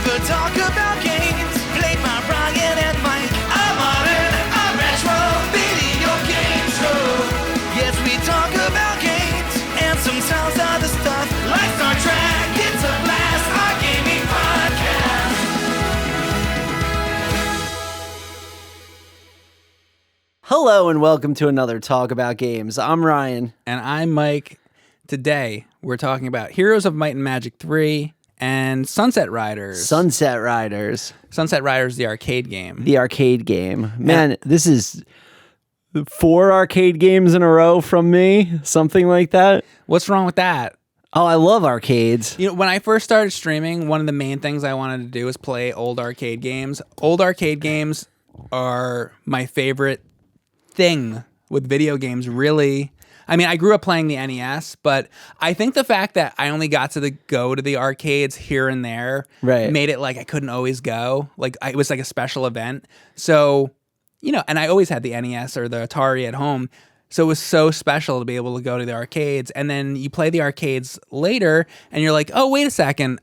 time for talk about games. Played by Ryan and Mike. A modern, a retro video game show. Yes, we talk about games and sometimes other stuff like Star Trek. It's a blast, our gaming podcast. Hello and welcome to another Talk About Games. I'm Ryan. And I'm Mike. Today, we're talking about Heroes of Might and Magic 3 and Sunset Riders. Sunset Riders. Sunset Riders, the arcade game. The arcade game. Man, this is 4 arcade games in a row from me, something like that. What's wrong with that? Oh, I love arcades. You know, when I first started streaming, one of the main things I wanted to do was play old arcade games. Old arcade games are my favorite thing with video games, really. I mean, I grew up playing the NES, but I think the fact that I only got to go to the arcades here and there made it like I couldn't always go. Like, it was like a special event. So, you know, and I always had the NES or the Atari at home. So it was so special to be able to go to the arcades. And then you play the arcades later and you're like, oh, wait a second.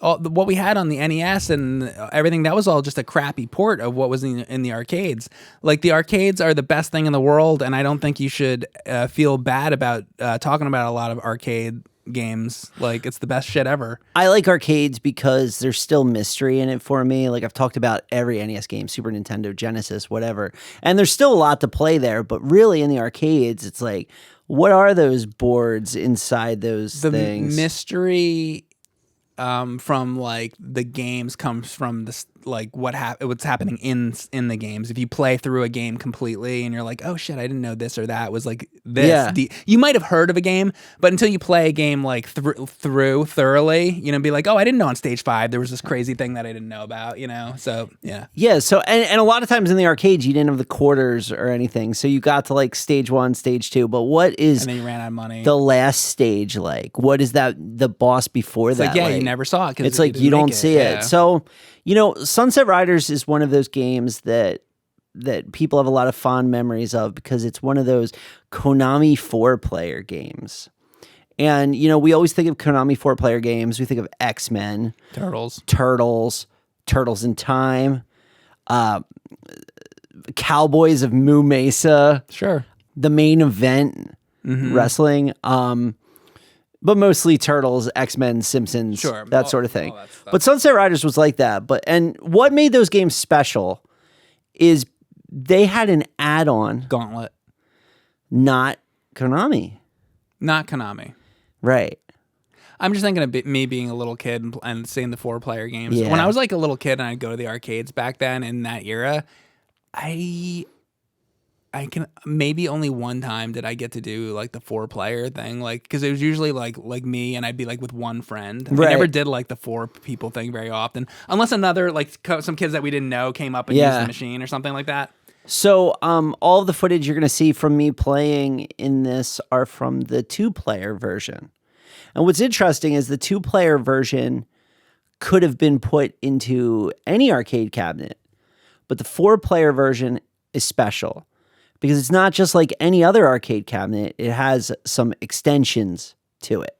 What we had on the NES and everything, that was all just a crappy port of what was in the arcades. Like, the arcades are the best thing in the world, and I don't think you should feel bad about talking about a lot of arcade games. Like, it's the best shit ever. I like arcades because there's still mystery in it for me. Like, I've talked about every NES game, Super Nintendo, Genesis, whatever. And there's still a lot to play there, but really in the arcades, it's like, what are those boards inside those things? The mystery from like the games comes from this, like what's happening in the games. If you play through a game completely and you're like, oh shit, I didn't know this or that was like this. Yeah. You might have heard of a game, but until you play a game like through thoroughly, you know, be like, oh, I didn't know on stage 5 there was this crazy thing that I didn't know about, you know. So yeah. So and a lot of times in the arcades you didn't have the quarters or anything, so you got to like stage 1, stage 2. But what is and then you ran out of money. The last stage like? What is that? The boss before it's that? Like, you never saw it. It's like you don't see it. So. You know, Sunset Riders is one of those games that people have a lot of fond memories of because it's one of those Konami 4-player games. And, you know, we always think of Konami 4-player games. We think of X-Men. Turtles in Time. Cowboys of Mu Mesa. Sure. The Main Event. Wrestling. But mostly Turtles, X-Men, Simpsons, that sort of thing. But Sunset Riders was like that. And what made those games special is they had an add-on. Gauntlet. Not Konami. Right. I'm just thinking of me being a little kid and seeing the 4-player games. Yeah. When I was like a little kid and I'd go to the arcades back then in that era, I can maybe only one time did I get to do like the 4-player thing, like because it was usually like me and I'd be like with one friend. I never did like the 4 people thing very often, unless another like some kids that we didn't know came up and used the machine or something like that. So all of the footage you're gonna see from me playing in this are from the 2-player version, and what's interesting is the 2-player version could have been put into any arcade cabinet, but the 4-player version is special. Because it's not just like any other arcade cabinet. It has some extensions to it.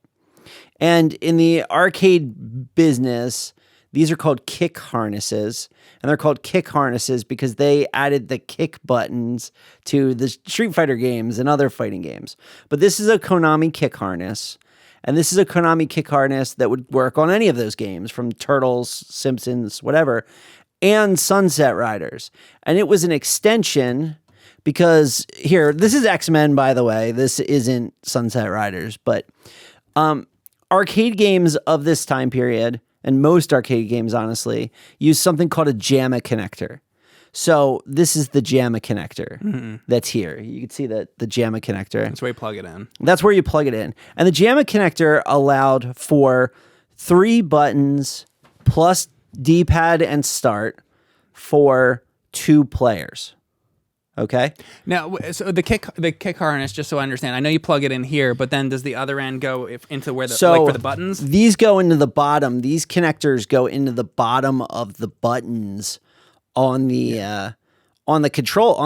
And in the arcade business, these are called kick harnesses. And they're called kick harnesses because they added the kick buttons to the Street Fighter games and other fighting games. But this is a Konami kick harness. And this is a Konami kick harness that would work on any of those games, from Turtles, Simpsons, whatever, and Sunset Riders. And it was an extension. Because here, this is X-Men, by the way. This isn't Sunset Riders. But arcade games of this time period, and most arcade games, honestly, use something called a Jamma Connector. So this is the Jamma Connector that's here. You can see the Jamma Connector. That's where you plug it in. That's where you plug it in. And the Jamma Connector allowed for 3 buttons plus D-pad and start for 2 players. Okay. Now, so the kick harness, just so I understand, I know you plug it in here, but then does the other end go into where the like for the buttons? These go into the bottom. These connectors go into the bottom of the buttons on the control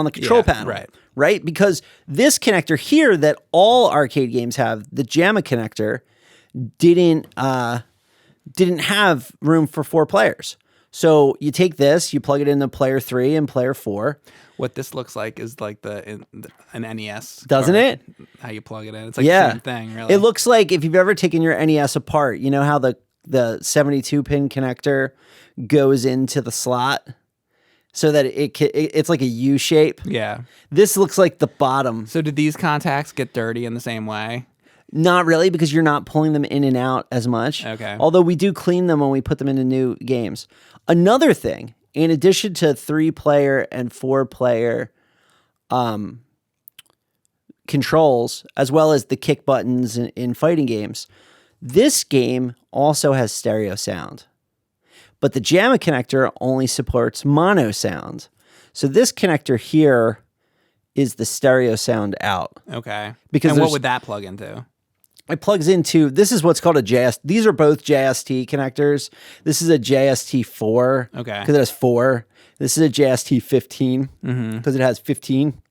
panel. Right? Because this connector here that all arcade games have, the Jamma connector, didn't didn't have room for 4 players. So you take this, you plug it into player 3 and player 4. What this looks like is like an NES. Doesn't card. it? How you plug it in. It's like the same thing, really. It looks like if you've ever taken your NES apart, you know how the 72 pin connector goes into the slot so that it's like a U shape. Yeah. This looks like the bottom. So did these contacts get dirty in the same way? Not really, because you're not pulling them in and out as much. Okay. Although we do clean them when we put them into new games. Another thing, in addition to 3-player and 4-player controls, as well as the kick buttons in fighting games, this game also has stereo sound. But the Jamma connector only supports mono sound. So this connector here is the stereo sound out. Okay. Because and what would that plug into? It plugs into, this is what's called a JS. These are both JST connectors. This is a JST4. Okay. Because it has 4. This is a JST15 because it has 15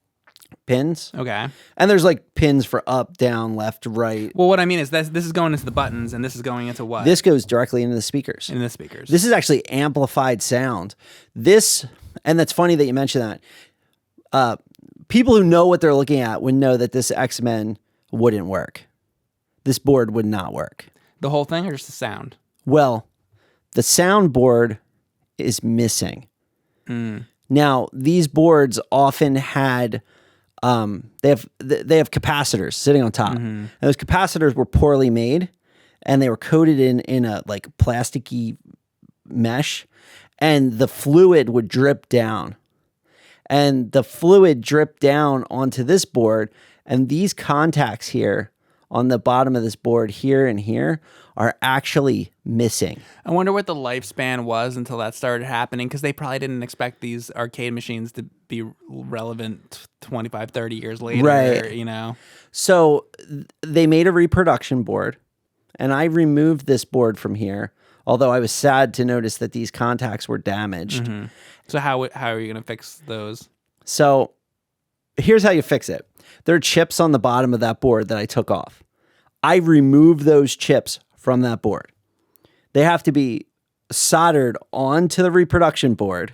pins. Okay. And there's like pins for up, down, left, right. Well, what I mean is this is going into the buttons and this is going into what? This goes directly into the speakers. In the speakers. This is actually amplified sound. This, and that's funny that you mentioned that. People who know what they're looking at would know that this X-Men wouldn't work. This board would not work. The whole thing or just the sound? Well, the soundboard is missing. Now, these boards often had they have capacitors sitting on top. And those capacitors were poorly made and they were coated in a like plasticky mesh, and the fluid would drip down. And the fluid dripped down onto this board, and these contacts here on the bottom of this board here and here are actually missing. I wonder what the lifespan was until that started happening, because they probably didn't expect these arcade machines to be relevant 25, 30 years later, Right. you know? So they made a reproduction board, and I removed this board from here, although I was sad to notice that these contacts were damaged. So how are you going to fix those? So here's how you fix it. There are chips on the bottom of that board that I took off. I removed those chips from that board. They have to be soldered onto the reproduction board.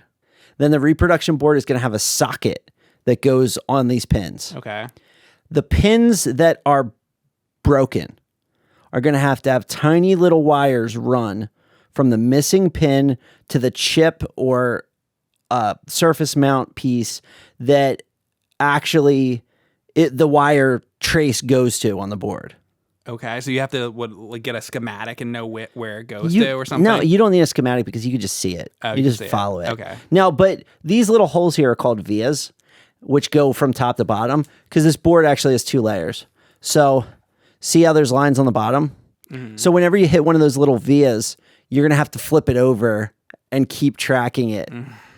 Then the reproduction board is going to have a socket that goes on these pins. Okay. The pins that are broken are going to have tiny little wires run from the missing pin to the chip or surface mount piece that actually the wire trace goes to on the board. Okay, so you have to get a schematic and know where it goes to or something? No, you don't need a schematic because you can just see it. Oh, you you just can see follow it. Okay. Now, but these little holes here are called vias, which go from top to bottom, because this board actually has 2 layers. So see how there's lines on the bottom? So whenever you hit one of those little vias, you're going to have to flip it over and keep tracking it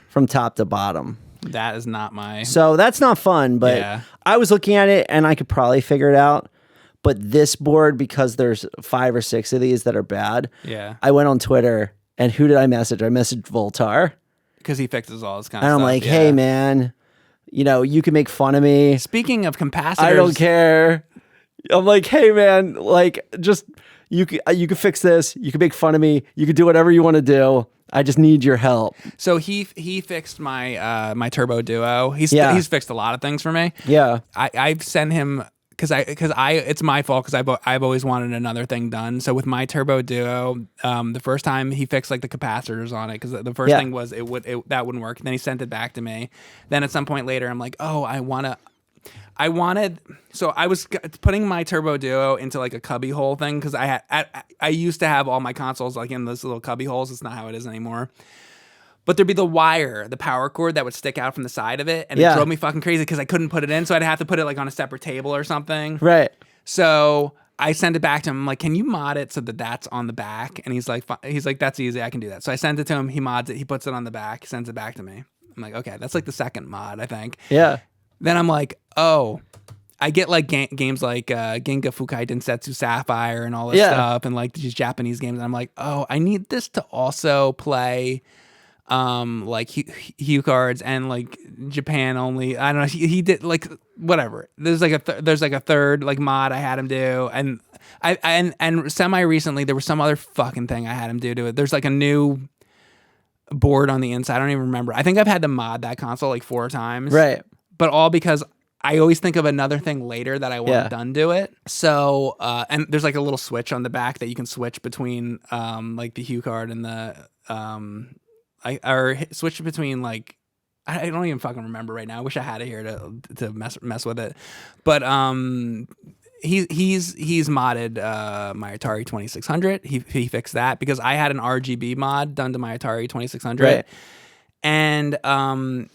from top to bottom. That is not my... So that's not fun, but Yeah. I was looking at it and I could probably figure it out. But this board, because there's 5 or 6 of these that are bad, Yeah. I went on Twitter, and who did I message? I messaged Voltar. Because he fixes all this kind And of I'm stuff. like, yeah. hey, man, you can make fun of me. Speaking of capacitors... I don't care. I'm like, hey, man, just, you can fix this. You can make fun of me. You can do whatever you want to do. I just need your help. So he fixed my my Turbo Duo. He's fixed a lot of things for me. Yeah. I've sent him... Because it's my fault because I've always wanted another thing done. So with my Turbo Duo, the first time he fixed like the capacitors on it, because the first thing was that wouldn't work. Then he sent it back to me. Then at some point later, I'm like, oh, I was putting my Turbo Duo into like a cubby hole thing because I used to have all my consoles like in those little cubby holes. It's not how it is anymore. But there'd be the power cord that would stick out from the side of it, and it drove me fucking crazy because I couldn't put it in, so I'd have to put it like on a separate table or something. Right. So I sent it back to him. I'm like, can you mod it so that's on the back? And he's like, that's easy. I can do that. So I sent it to him. He mods it. He puts it on the back. Sends it back to me. I'm like, okay, that's like the second mod, I think. Yeah. Then I'm like, oh, I get like games like Genga Fukai Densetsu Sapphire and all this stuff, and like these Japanese games. And I'm like, oh, I need this to also play like Hue cards and like Japan only. I don't know. He did like whatever. There's like a third like mod I had him do, and and semi recently there was some other fucking thing I had him do to it. There's like a new board on the inside. I don't even remember. I think I've had to mod that console like 4 times. Right. But all because I always think of another thing later that I want done to it. So, and there's like a little switch on the back that you can switch between, like the Hue card and the, or switch between like, I don't even fucking remember right now. I wish I had it here to mess with it. But, he's modded my Atari 2600. He fixed that because I had an RGB mod done to my Atari 2600. Right. And,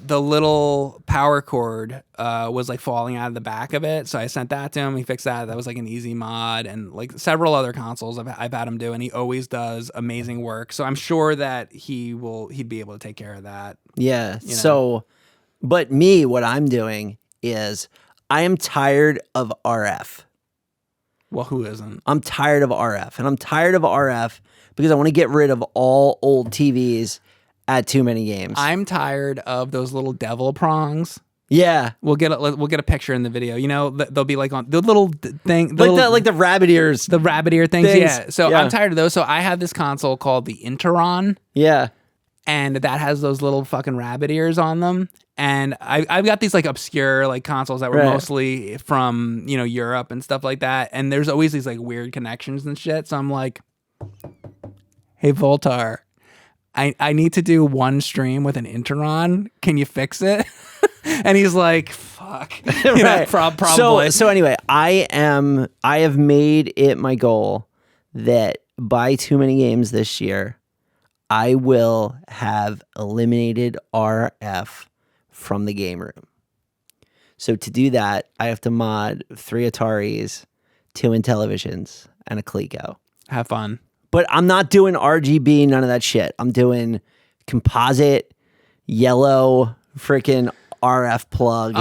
the little power cord was like falling out of the back of it, so I sent that to him. He fixed that. That was like an easy mod, and like several other consoles I've had him do, and he always does amazing work. So I'm sure that he'd be able to take care of that. Yeah. You know? So, but me, what I'm doing is I am tired of RF. Well, who isn't? I'm tired of RF, and I'm tired of RF because I want to get rid of all old TVs at Too Many Games. I'm tired of those little devil prongs. Yeah, we'll get a picture in the video. You know, they'll be like on the little thing, like the rabbit ears, the rabbit ear things. Yeah. So I'm tired of those. So I have this console called the Interon. Yeah, and that has those little fucking rabbit ears on them. And I've got these like obscure like consoles that were mostly from Europe and stuff like that. And there's always these like weird connections and shit. So I'm like, hey Voltar, I need to do one stream with an Interon. Can you fix it? And he's like, fuck. Right. Probably. So anyway, I have made it my goal that by Too Many Games this year, I will have eliminated RF from the game room. So to do that, I have to mod 3 Ataris, 2 Intellivisions, and a Coleco. Have fun. But I'm not doing RGB, none of that shit. I'm doing composite, yellow, freaking RF plug.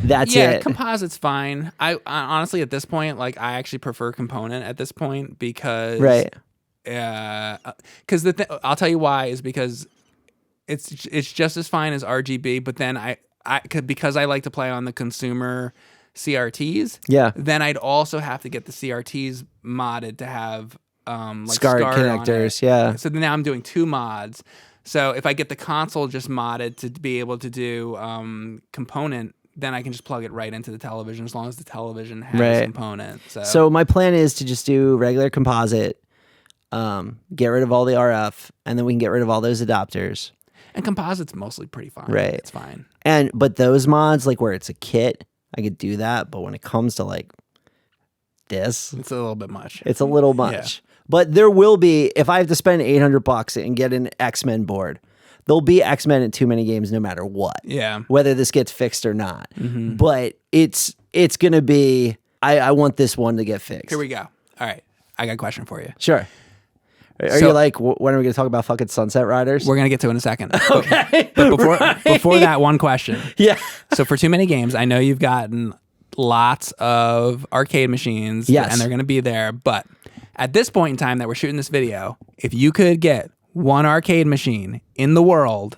That's it. Yeah, composite's fine. I honestly, at this point, like, I actually prefer component at this point because... Right. Because I'll tell you why is because it's just as fine as RGB, but then because I like to play on the consumer CRTs, then I'd also have to get the CRTs modded to have like SCART connectors, yeah. So now I'm doing 2 mods. So if I get the console just modded to be able to do component, then I can just plug it right into the television as long as the television has component. So my plan is to just do regular composite, get rid of all the RF, and then we can get rid of all those adapters. And composite's mostly pretty fine. Right. It's fine. But those mods, like where it's a kit, I could do that. But when it comes to like this, it's a little bit much. It's a little much. Yeah. But there will be, if I have to spend $800 and get an X-Men board, there'll be X-Men in Too Many Games no matter what. Yeah. Whether this gets fixed or not. Mm-hmm. But it's going to be, I want this one to get fixed. Here we go. All right. I got a question for you. Sure. Are you like, when are we going to talk about fucking Sunset Riders? We're going to get to it in a second. Okay. But before that, one question. Yeah. So for Too Many Games, I know you've gotten lots of arcade machines. Yes. And they're going to be there. But at this point in time that we're shooting this video, if you could get one arcade machine in the world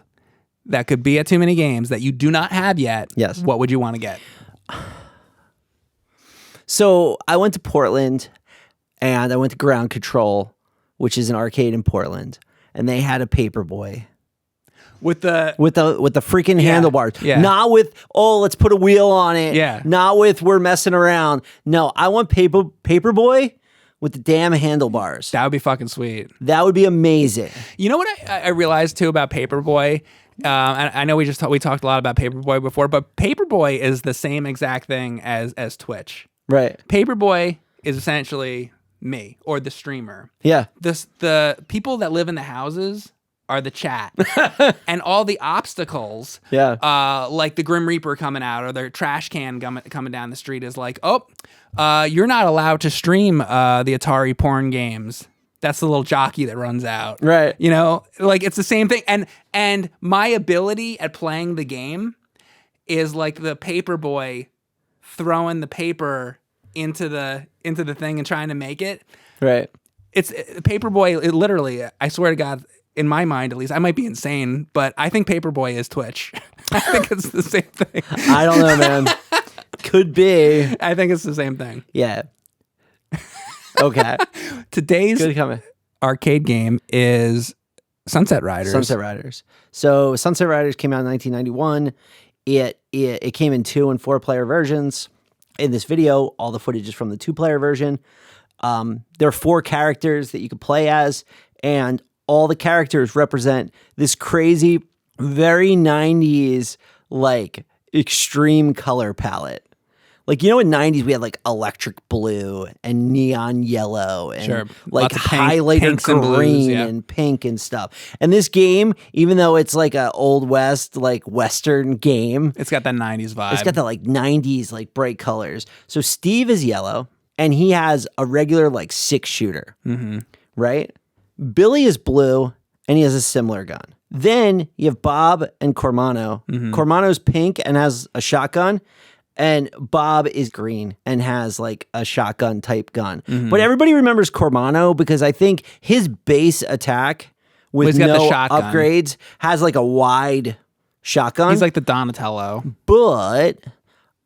that could be at Too Many Games that you do not have yet, yes, what would you want to get? So I went to Portland and I went to Ground Control, which is an arcade in Portland, and they had a Paperboy. With the freaking handlebars. Yeah. Not with, let's put a wheel on it. Yeah. Not with, we're messing around. No, I want Paperboy with the damn handlebars. That would be fucking sweet. That would be amazing. You know what I realized too about Paperboy? I know we talked a lot about Paperboy before, but Paperboy is the same exact thing as Twitch. Right. Paperboy is essentially me or the streamer. Yeah. The people that live in the houses are the chat. And all the obstacles, like the Grim Reaper coming out or the trash can coming down the street is like, you're not allowed to stream the Atari porn games. That's the little jockey that runs out. Right. You know, like it's the same thing. And my ability at playing the game is like the Paperboy throwing the paper into the thing and trying to make it. Right. It's Paperboy. It literally, I swear to God, in my mind at least, I might be insane, but I think Paperboy is Twitch. I think it's the same thing. I don't know, man. Could be. I think it's the same thing. Yeah. Okay. Today's Good comment. arcade game is Sunset Riders. Sunset Riders. So Sunset Riders came out in 1991. It came in 2 and 4 player versions. In this video, all the footage is from the 2-player version. There are 4 characters that you can play as, and all the characters represent this crazy, very 90s, like, extreme color palette. Like, you know, in 90s, we had, like, electric blue and neon yellow and, like, highlighter green and pink and stuff. And this game, even though it's, like, a Old West, like, Western game. It's got that 90s vibe. It's got the, like, 90s, like, bright colors. So Steve is yellow, and he has a regular, like, 6-shooter, right? Billy is blue, and he has a similar gun. Then you have Bob and Cormano. Cormano's pink and has a shotgun. And Bob is green and has like a shotgun type gun. But everybody remembers Cormano because I think his base attack with no upgrades has like a wide shotgun. He's like the Donatello. But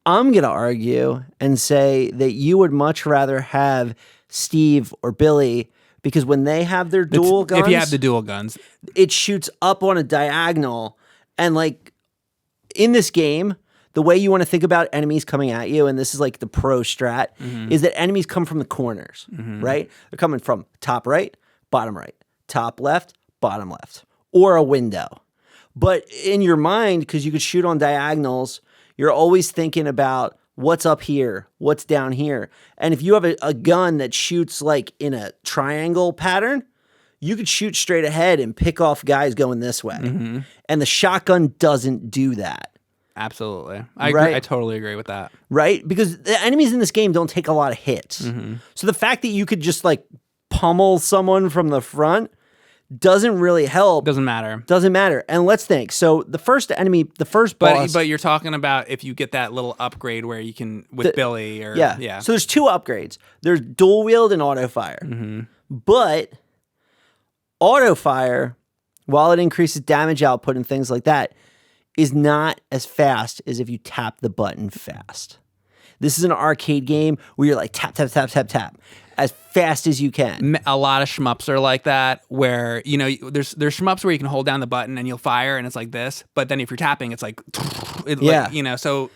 I'm going to argue and say that you would much rather have Steve or Billy because when they have their dual guns. If you have the dual guns. It shoots up on a diagonal. And like in this game, the way you want to think about enemies coming at you, and this is like the pro strat, is that enemies come from the corners, right? They're coming from top right, top left, bottom left, or a window. But in your mind, because you could shoot on diagonals, you're always thinking about what's up here, what's down here. And if you have a gun that shoots like in a triangle pattern, you could shoot straight ahead and pick off guys going this way. And the shotgun doesn't do that. Absolutely. I agree. I totally agree with that. Right? Because the enemies in this game don't take a lot of hits. So the fact that you could just like pummel someone from the front doesn't really help. Doesn't matter. Doesn't matter. And let's think. So the first enemy, the first boss. But you're talking about if you get that little upgrade where you can, with Billy or. Yeah. So there's 2 upgrades. There's dual wield and auto fire. But auto fire, while it increases damage output and things like that, is not as fast as if you tap the button fast. This is an arcade game where you're like tap, tap, tap, tap, tap as fast as you can. A lot of shmups are like that where, you know, there's shmups where you can hold down the button and you'll fire and it's like this. But then if you're tapping, it's like, like, you know, so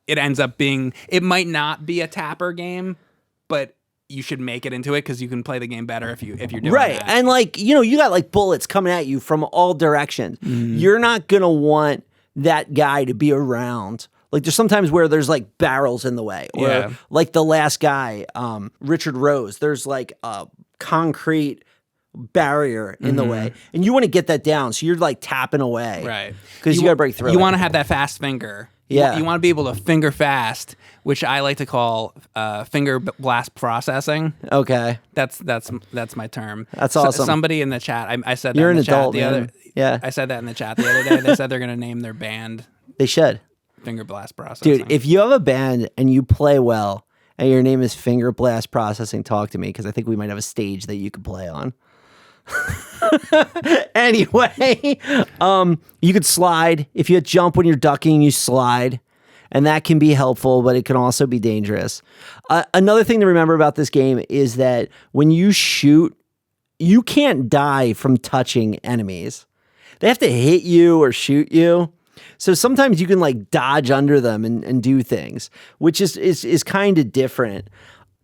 it ends up being, it might not be a tapper game, but you should make it into it because you can play the game better if you're doing that. And like, you know, you got like bullets coming at you from all directions. You're not going to want that guy to be around. Like there's sometimes where there's like barrels in the way or like the last guy, Richard Rose, there's like a concrete barrier in the way and you want to get that down. So you're like tapping away. Right. Because you got to break through. You want to have that fast finger. Yeah. You want to be able to finger fast, which I like to call finger blast processing. Okay. That's my term. That's awesome. Somebody in the chat, I said that You're in an the chat adult, the man. other. Yeah. I said that in the chat the other day. They said they're going to name their band They should. Finger Blast Processing. Dude, if you have a band and you play well and your name is Finger Blast Processing, talk to me because I think we might have a stage that you could play on. Anyway, you could slide. If you jump when you're ducking, you slide. And that can be helpful, but it can also be dangerous. Another thing to remember about this game is that when you shoot, you can't die from touching enemies. They have to hit you or shoot you. So sometimes you can like dodge under them and do things, which is kind of different.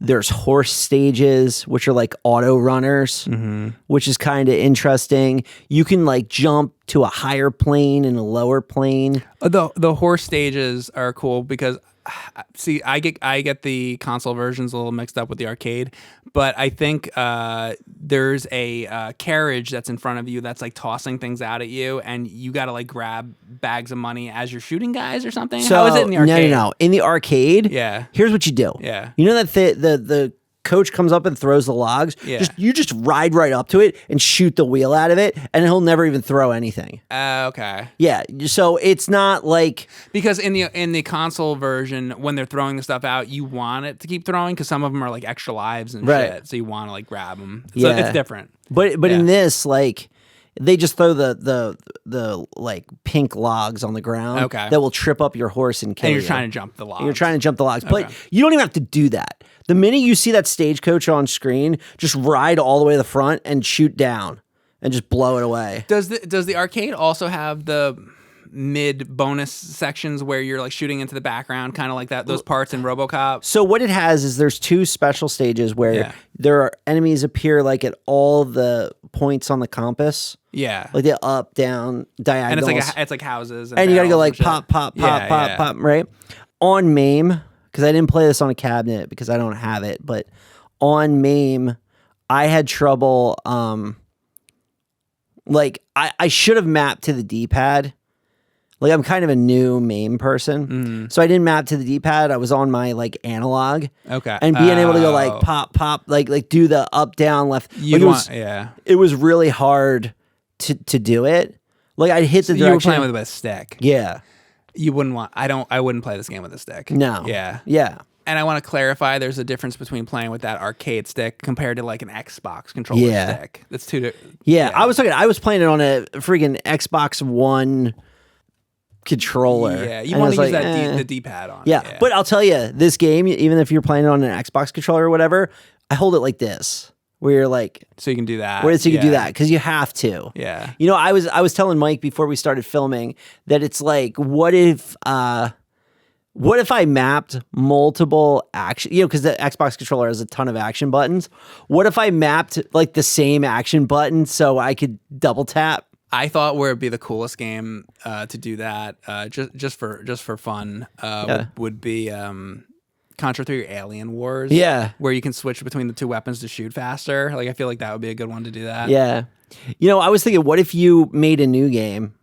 There's horse stages, which are like auto runners, which is kind of interesting. You can like jump to a higher plane and a lower plane. The horse stages are cool because see, I get the console versions a little mixed up with the arcade, but I think there's a carriage that's in front of you that's like tossing things out at you, and you got to like grab bags of money as you're shooting guys or something. So, how is it in the arcade? No. In the arcade, yeah. Here's what you do. Yeah. You know that the coach comes up and throws the logs. Yeah. You just ride right up to it and shoot the wheel out of it, and he'll never even throw anything. Okay. Yeah. So it's not like because in the console version, when they're throwing the stuff out, you want it to keep throwing because some of them are like extra lives and shit. So you want to like grab them. So it's different. But in this, like, They just throw the like pink logs on the ground that will trip up your horse and kill you. And you're trying to jump the logs. You're trying to jump the logs. But you don't even have to do that. The minute you see that stagecoach on screen, just ride all the way to the front and shoot down and just blow it away. Does the arcade also have the mid bonus sections where you're like shooting into the background, kind of like those parts in RoboCop? So what it has is there's 2 special stages where there are enemies appear like at all the points on the compass. Yeah, like the up, down, diagonals. And it's like houses, and you gotta go like pop, right? On MAME, because I didn't play this on a cabinet because I don't have it, but on MAME, I had trouble. Like I should have mapped to the D-pad. Like I'm kind of a new MAME person, so I didn't map to the D-pad. I was on my like analog, and being able to go like pop, like do the up, down, left. It was really hard to do it. Like I'd hit the direction. You were playing with a stick. Yeah, you wouldn't want. I wouldn't play this game with a stick. No. Yeah. And I want to clarify: there's a difference between playing with that arcade stick compared to like an Xbox controller stick. That's two. I was playing it on a freaking Xbox One controller. Yeah, you want to use the D-pad on. Yeah, but I'll tell you, this game, even if you're playing it on an Xbox controller or whatever, I hold it like this, where you're like, so you can do that. So you can do that because you have to. Yeah. You know, I was telling Mike before we started filming that it's like, what if I mapped multiple action? You know, because the Xbox controller has a ton of action buttons. What if I mapped like the same action button so I could double tap? I thought where it'd be the coolest game to do that, just for fun, would be Contra 3 Alien Wars. Yeah, where you can switch between the 2 weapons to shoot faster. Like I feel like that would be a good one to do that. Yeah, you know, I was thinking, what if you made a new game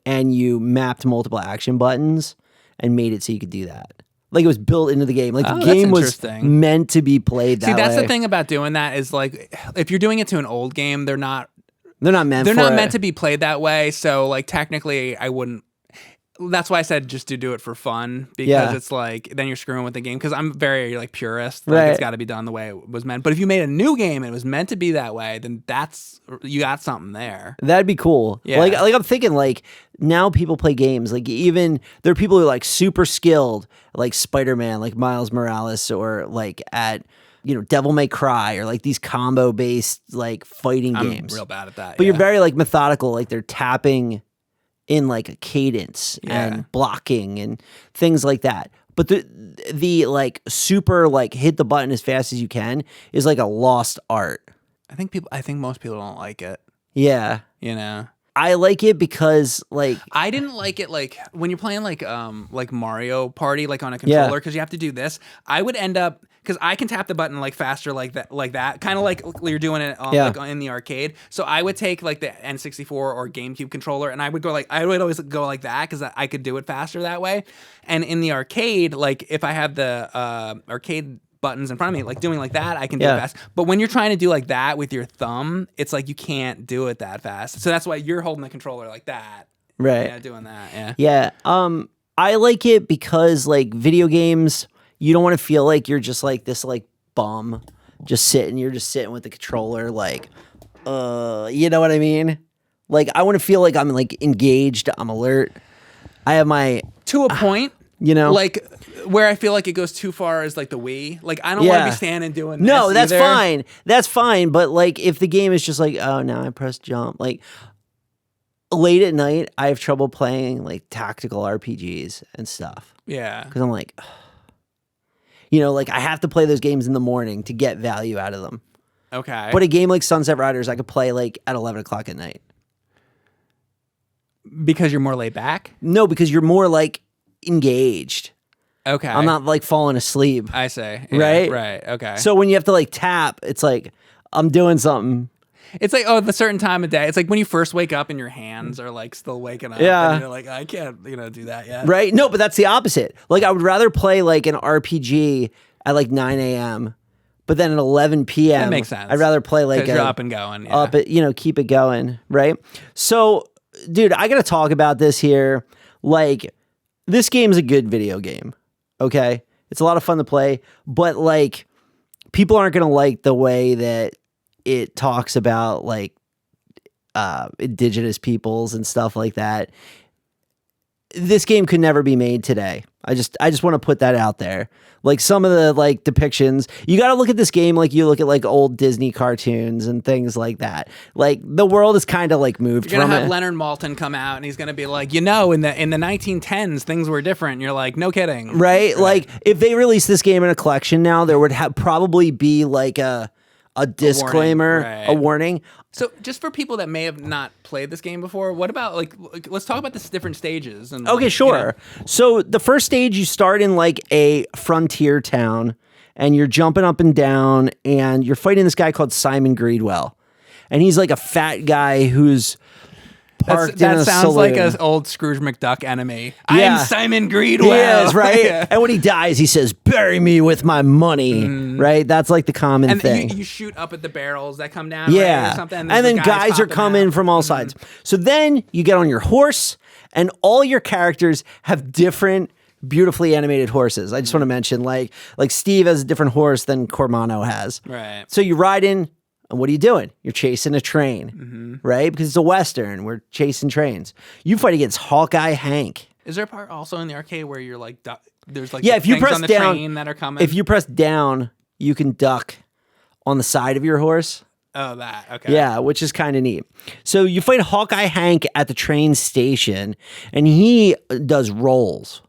and you mapped multiple action buttons and made it so you could do that? Like it was built into the game. Like the game was meant to be played that way. See, that's the thing about doing that is like if you're doing it to an old game, they're not meant to be played that way. So like technically I wouldn't. That's why I said just to do it for fun, because it's like then you're screwing with the game, because I'm very like purist. Like it's got to be done the way it was meant. But if you made a new game and it was meant to be that way, then you got something there. That'd be cool. Yeah. Like I'm thinking like now people play games, like even there are people who are like super skilled, like Spider-Man, like Miles Morales, or like at Devil May Cry, or like these combo based like fighting games. I'm real bad at that. But you're very like methodical, like they're tapping in like a cadence and blocking and things like that. But the like super like hit the button as fast as you can is like a lost art. I think most people don't like it. Yeah. I like it because like I didn't like it like when you're playing like Mario Party like on a controller, because you have to do this. I would end up, because I can tap the button like faster like that kind of like you're doing it like in the arcade. So I would take like the N64 or GameCube controller and I would always go like that because I could do it faster that way. And in the arcade, like if I have the arcade buttons in front of me, like doing like that, I can do it fast. But when you're trying to do like that with your thumb, it's like you can't do it that fast. So that's why you're holding the controller like that. Right. Yeah, doing that. Yeah. I like it because like video games, you don't want to feel like you're just like this like bum you're just sitting with the controller like you know what I mean? Like I want to feel like I'm like engaged, I'm alert. I have my to a point, like where I feel like it goes too far is like the Wii. Like I don't want to be standing doing this. No, that's either. fine. That's fine. But like if the game is just like, oh, now I press jump. Like late at night, I have trouble playing like tactical RPGs and stuff. Yeah. Because I'm like, like I have to play those games in the morning to get value out of them. Okay. But a game like Sunset Riders, I could play like at 11 o'clock at night. Because you're more laid back? No, because you're more like engaged. Okay. I'm not like falling asleep. I say. Yeah, Right. Okay. So when you have to like tap, it's like I'm doing something. It's like, a certain time of day. It's like when you first wake up and your hands are like still waking up. Yeah. And you're like, I can't, do that yet. Right. No, but that's the opposite. Like I would rather play like an RPG at like 9 a.m. But then at 11 p.m. That makes sense. I'd rather play like you're up and going. Yeah. Up, keep it going. Right. So, dude, I got to talk about this here. Like, this game's a good video game. Okay. It's a lot of fun to play, but like people aren't going to like the way that it talks about like indigenous peoples and stuff like that. This game could never be made today. I just want to put that out there. Like some of the like depictions, you got to look at this game like you look at like old Disney cartoons and things like that. Like the world is kind of like moved You're from gonna have it. Leonard Maltin come out and he's gonna be like, in the 1910s things were different. And you're like, no kidding, right? Like if they release this game in a collection now, there would probably be like a disclaimer, a warning. So just for people that may have not played this game before, what about like let's talk about the different stages. And okay, sure. So the first stage, you start in like a frontier town and you're jumping up and down and you're fighting this guy called Simon Greedwell. And he's like a fat guy who's parked in a that sounds saloon. like an old Scrooge McDuck enemy. Yeah. I'm Simon Greedwell. He is, right? Yeah. And when he dies, he says, "Bury me with my money," right? That's like the common And thing. you shoot up at the barrels that come down, Yeah. right, or something. And then the guys are popping coming out. from all sides. So then you get on your horse, and all your characters have different beautifully animated horses. I just want to mention, like Steve has a different horse than Cormano has. Right. So you ride in, and what are you doing? You're chasing a train, right? Because it's a Western. We're chasing trains. You fight against Hawkeye Hank. Is there a part also in the arcade where you're like, there's like Yeah, the if you things press on the down, train that are coming? if you press down, you can duck on the side of your horse. Oh, that. Okay. Yeah, which is kind of neat. So you fight Hawkeye Hank at the train station, and he does rolls.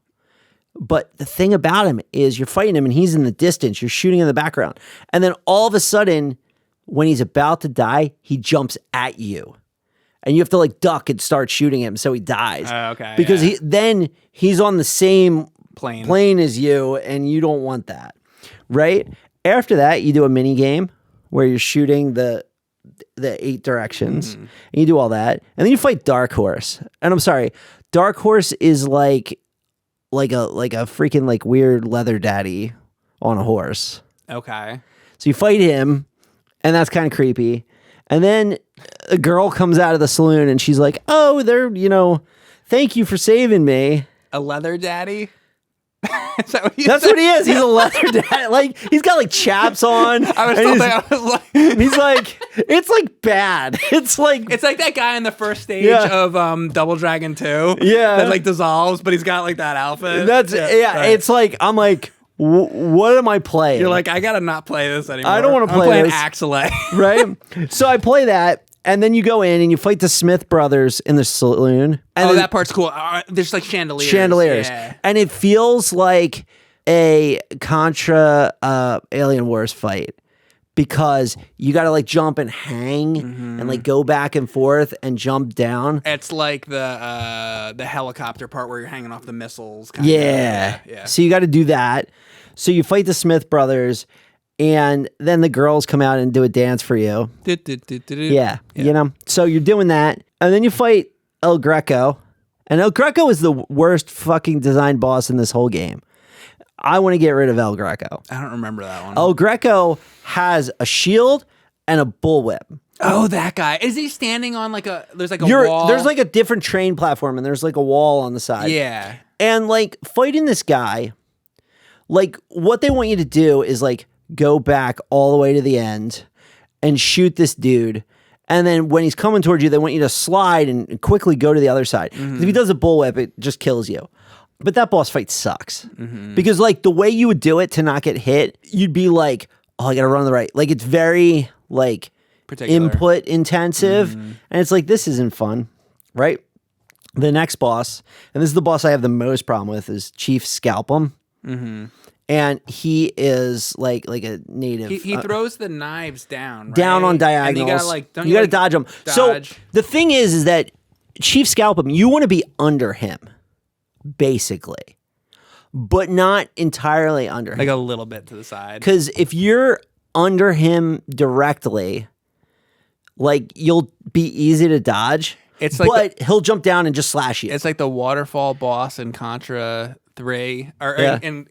But the thing about him is you're fighting him, and he's in the distance. You're shooting in the background. And then all of a sudden, when he's about to die, he jumps at you. And you have to like duck and start shooting him so he dies. Okay. Because yeah. he's on the same plane as you, and you don't want that. Right? After that, you do a mini game where you're shooting the 8 directions. And you do all that. And then you fight Dark Horse. And I'm sorry, Dark Horse is like a freaking like weird leather daddy on a horse. Okay. So you fight him, and that's kind of creepy. And then a girl comes out of the saloon, and she's like, "Oh, thank you for saving me." A leather daddy? Is that what you That's said? what he is. He's a leather daddy. Like he's got like chaps on. I was like, he's like, it's like bad. It's like that guy in the first stage Yeah. of Double Dragon 2. Yeah. That like dissolves, but he's got like that outfit. that's right. It's like I'm like, what am I playing? You're like, I gotta not play this anymore. I don't wanna play I'm playing this. Axelay. right? So I play that, and then you go in and you fight the Smith brothers in the saloon. And Oh, then- that part's cool. There's like chandeliers. Yeah. and it feels like a Contra Alien Wars fight because you got to like jump and hang and like go back and forth and jump down. It's like the helicopter part where you're hanging off the missiles. Kind Yeah. Of. Yeah. So you got to do that. So you fight the Smith brothers, and then the girls come out and do a dance for you. Yeah. So you're doing that, and then you fight El Greco, and El Greco is the worst fucking design boss in this whole game. I want to get rid of El Greco. I don't remember that one. El Greco has a shield and a bullwhip. Oh, that guy. Is he standing on like there's like a wall? There's like a different train platform, and there's like a wall on the side. Yeah. And like fighting this guy, like what they want you to do is like go back all the way to the end and shoot this dude. And then when he's coming towards you, they want you to slide and quickly go to the other side. 'Cause if he does a bullwhip, it just kills you. But that boss fight sucks. Because like the way you would do it to not get hit, you'd be like, oh, I gotta run on the right. Like it's very like Particular. input intensive. And it's like, this isn't fun, right? The next boss, and this is the boss I have the most problem with, is Chief Scalpum. And he is like a native. He throws the knives down. Right? Down on diagonals. And you gotta like, you gotta dodge them. So the thing is that Chief Scalpum, you want to be under him, basically, but not entirely under him. like a little bit to the side. Because if you're under him directly, like you'll be easy to dodge. It's like but he'll jump down and just slash you. It's like the waterfall boss in Contra 3, or Yeah. in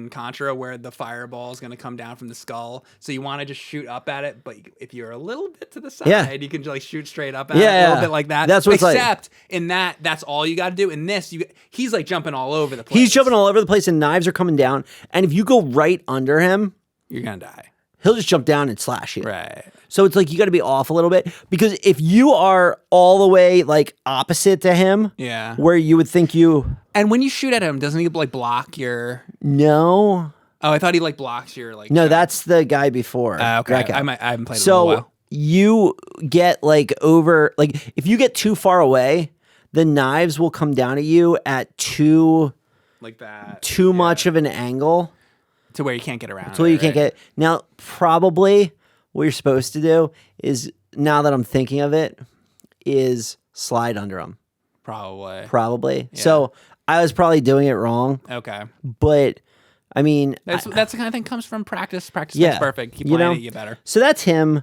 Contra, where the fireball is going to come down from the skull. So you want to just shoot up at it, but if you're a little bit to the side, Yeah. you can just like shoot straight up at Yeah, it a yeah. little bit like that. That's what it's like. Except in that's all you got to do. In this, he's like jumping all over the place. He's jumping all over the place and knives are coming down. And if you go right under him, You're gonna die. he'll just jump down and slash you. Right. So it's like you got to be off a little bit, because if you are all the way like opposite to him, Yeah. where you would think you And when you shoot at him, doesn't he like block your? no. Oh, I thought he like blocks your like. No, that's the guy before. Okay. That guy. I haven't played it in a while. So you get like over, like if you get too far away, the knives will come down at you at too Like that. much of an angle. To where you can't get around. So you can't get. Now, probably what you're supposed to do is, now that I'm thinking of it, is slide under them. Probably. Yeah. So I was probably doing it wrong, Okay. but I mean, That's the kind of thing comes from practice. Practice Yeah. makes perfect. Keep You playing know? it, you get better. so that's him.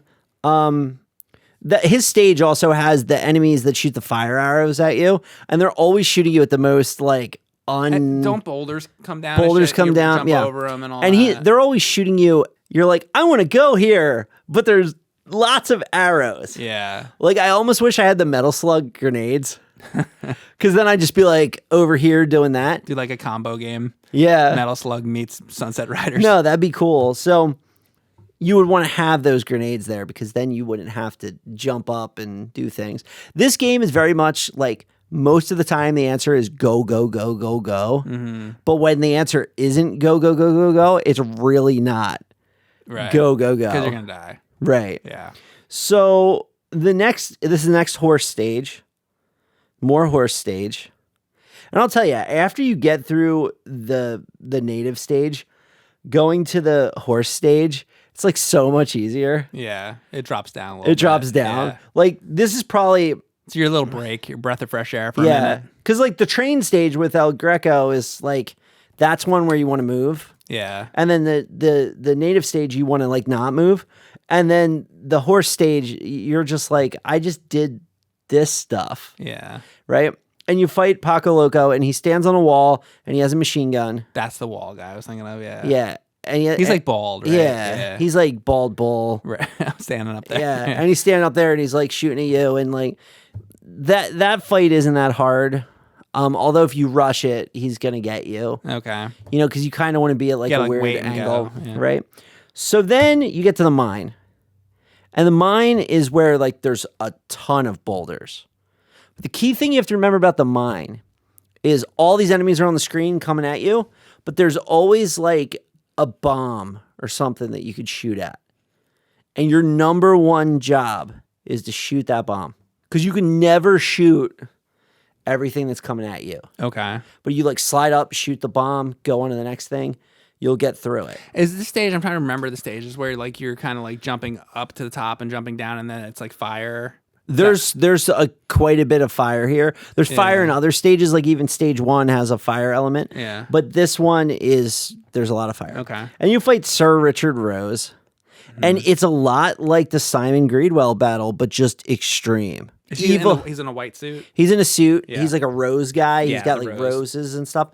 His stage also has the enemies that shoot the fire arrows at you, and they're always shooting you at the most like Don't boulders come down? and boulders shit? come You down, jump yeah, over them and all and that. they're always shooting you. You're like, I want to go here, but there's lots of arrows. Yeah. Like, I almost wish I had the metal slug grenades, because then I'd just be like over here doing that. Do like a combo game. Yeah. Metal Slug meets Sunset Riders. No, that'd be cool. So you would want to have those grenades there, because then you wouldn't have to jump up and do things. This game is very much like, most of the time the answer is go, go, go, go, go. Mm-hmm. But when the answer isn't go, go, go, go, go, it's really not Right. go, go, go. Because you're going to die. Right. Yeah. So this is the next horse stage. More horse stage. And I'll tell you, after you get through the native stage, going to the horse stage, it's like so much easier. Yeah. It drops down a little bit. It drops down. Yeah. Like, this is probably, It's your little break, your breath of fresh air for a minute. because like the train stage with El Greco is like, that's one where you want to move. Yeah. And then the native stage, you want to like not move. And then the horse stage, you're just like, I just did this stuff. Yeah. Right? And you fight Paco Loco, and he stands on a wall, and he has a machine gun. That's the wall guy I was thinking of. Yeah. Yeah. And He's like bald, right? Yeah. He's like bald bull. Right. I'm standing up there. Yeah. And he's standing up there, and he's like shooting at you, and like that fight isn't that hard. Although if you rush it, he's gonna get you. Okay. You know, because you kind of want to be at like Yeah, a like weird wait and angle, go. Yeah. right? So then you get to the mine, and the mine is where like there's a ton of boulders. But the key thing you have to remember about the mine is all these enemies are on the screen coming at you, but there's always like a bomb or something that you could shoot at, and your number one job is to shoot that bomb, because you can never shoot everything that's coming at you. Okay. But you like slide up, shoot the bomb, go on to the next thing. You'll get through it. Is this stage? I'm trying to remember the stages where like you're kind of like jumping up to the top and jumping down, and then it's like fire. There's quite a bit of fire here. There's fire in other stages, like even stage 1 has a fire element. Yeah. But this one there's a lot of fire. Okay. And you fight Sir Richard Rose. And it's a lot like the Simon Greedwell battle, but just extreme. Is he Evil. he's in a white suit. He's in a suit. Yeah. He's like a rose guy. He's Yeah, got the like rose. roses and stuff.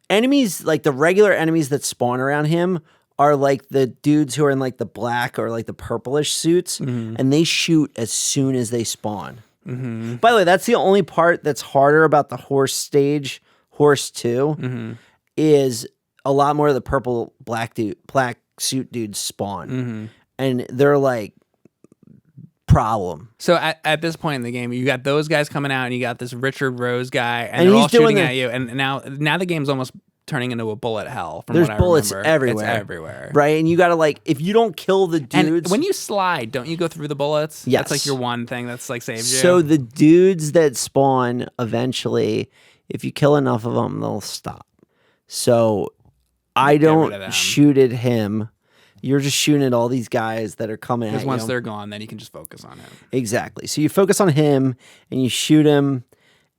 Enemies, like the regular enemies that spawn around him, are like the dudes who are in like the black or like the purplish suits, and they shoot as soon as they spawn. By the way, that's the only part that's harder about the horse stage, horse 2, is a lot more of the purple black suit dudes spawn. And they're like problem. So at this point in the game, you got those guys coming out, and you got this Richard Rose guy, and, And they're he's all doing shooting the- at you. And now the game's almost turning into a bullet hell. From There's what I bullets remember. everywhere. It's everywhere. Right? And you got to like, if you don't kill the dudes. And when you slide, don't you go through the bullets? Yes. That's like your one thing that's like saves you. So the dudes that spawn eventually, if you kill enough of them, they'll stop. So I rid of don't them. shoot at him. You're just shooting at all these guys that are coming at because you. once they're gone, then you can just focus on him. Exactly. So you focus on him and you shoot him,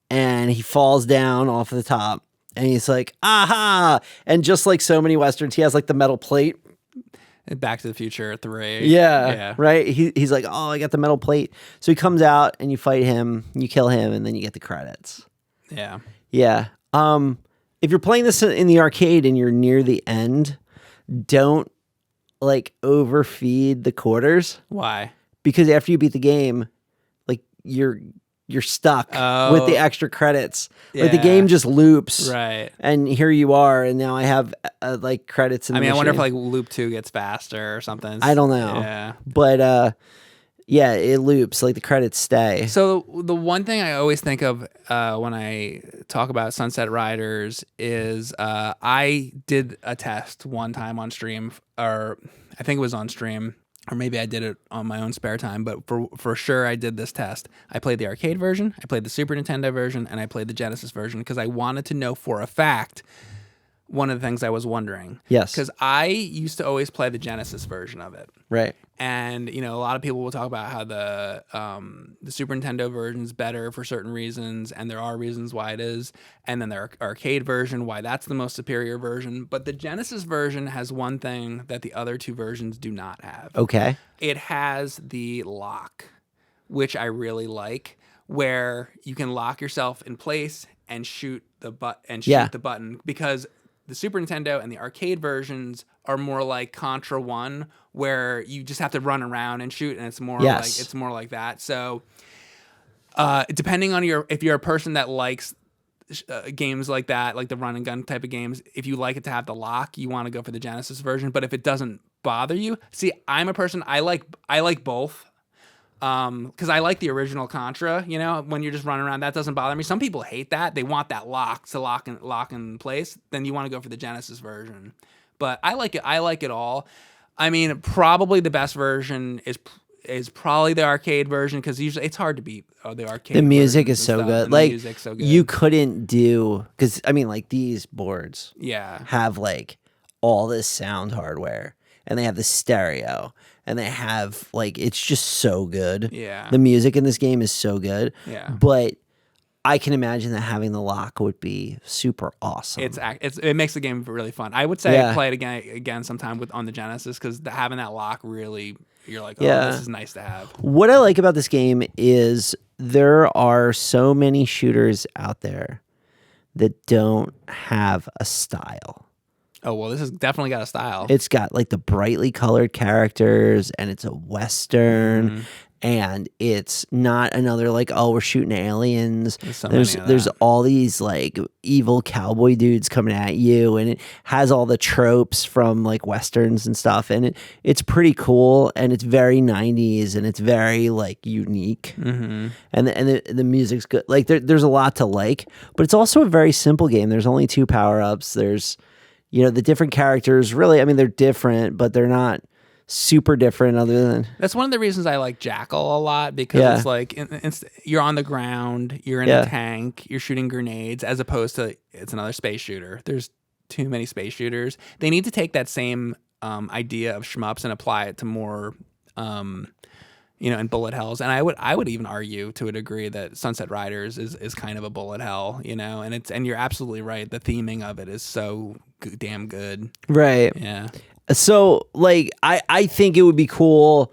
and he falls down off the top, and he's like, aha! And just like so many Westerns, he has like the metal plate. Back to the Future 3. Yeah. Right? He's like, oh, I got the metal plate. So he comes out and you fight him, you kill him, and then you get the credits. Yeah. Yeah. If you're playing this in the arcade and you're near the end, don't like overfeed the quarters, Why? because after you beat the game, like you're you're stuck with the extra credits. Like the Yeah. game just loops. Right. And here you are, and now I have like credits in the I mean, I wonder if machine. like loop 2 gets faster or something. I don't know. Yeah. But yeah, it loops, like the credits stay. So the one thing I always think of when I talk about Sunset Riders is I did a test one time on stream, or I think it was on stream, or maybe I did it on my own spare time, but for sure I did this test. I played the arcade version, I played the Super Nintendo version, and I played the Genesis version because I wanted to know for a fact one of the things I was wondering. Yes. Because I used to always play the Genesis version of it. Right. And, you know, a lot of people will talk about how the Super Nintendo version is better for certain reasons, and there are reasons why it is. And then the arcade version, why that's the most superior version. But the Genesis version has one thing that the other two versions do not have. Okay. It has the lock, which I really like, where you can lock yourself in place and shoot the button, because the Super Nintendo and the arcade versions are more like Contra 1, where you just have to run around and shoot, and it's more like that. So, depending on if you're a person that likes games like that, like the run and gun type of games, if you like it to have the lock, you want to go for the Genesis version. But if it doesn't bother you, see, I'm a person, I like both. Because I like the original Contra, you know, when you're just running around, that doesn't bother me. Some people hate that; they want that lock to lock in place. Then you want to go for the Genesis version. But I like it. I like it all. I mean, probably the best version is probably the arcade version, because usually it's hard to beat the arcade. The music versions is and so stuff, good. and Like the music's so good. you couldn't do, because I mean, like these boards yeah. have like all this sound hardware, and they have the stereo, and they have like, it's just so good. Yeah. The music in this game is so good. Yeah. But I can imagine that having the lock would be super awesome. It makes the game really fun. I would say Yeah. play it again sometime on the Genesis, because having that lock really, you're like, oh, Yeah. this is nice to have. What I like about this game is there are so many shooters out there that don't have a style. Oh, well, this has definitely got a style. It's got like the brightly colored characters, and it's a Western, and it's not another like, oh, we're shooting aliens. There's so many of there's that. all these like evil cowboy dudes coming at you, and it has all the tropes from like Westerns and stuff, and it's pretty cool, and it's very 90s, and it's very like unique, and the music's good. Like there's a lot to like, but it's also a very simple game. There's only 2 power-ups. There's, you know, the different characters, really, I mean, they're different, but they're not super different other than... That's one of the reasons I like Jackal a lot, because Yeah. it's like you're on the ground, you're in Yeah. a tank, you're shooting grenades, as opposed to it's another space shooter. There's too many space shooters. They need to take that same idea of shmups and apply it to more, you know, in bullet hells. And I would even argue to a degree that Sunset Riders is kind of a bullet hell, you know. And you're absolutely right. The theming of it is so damn good. Right. Yeah. So, like, I think it would be cool.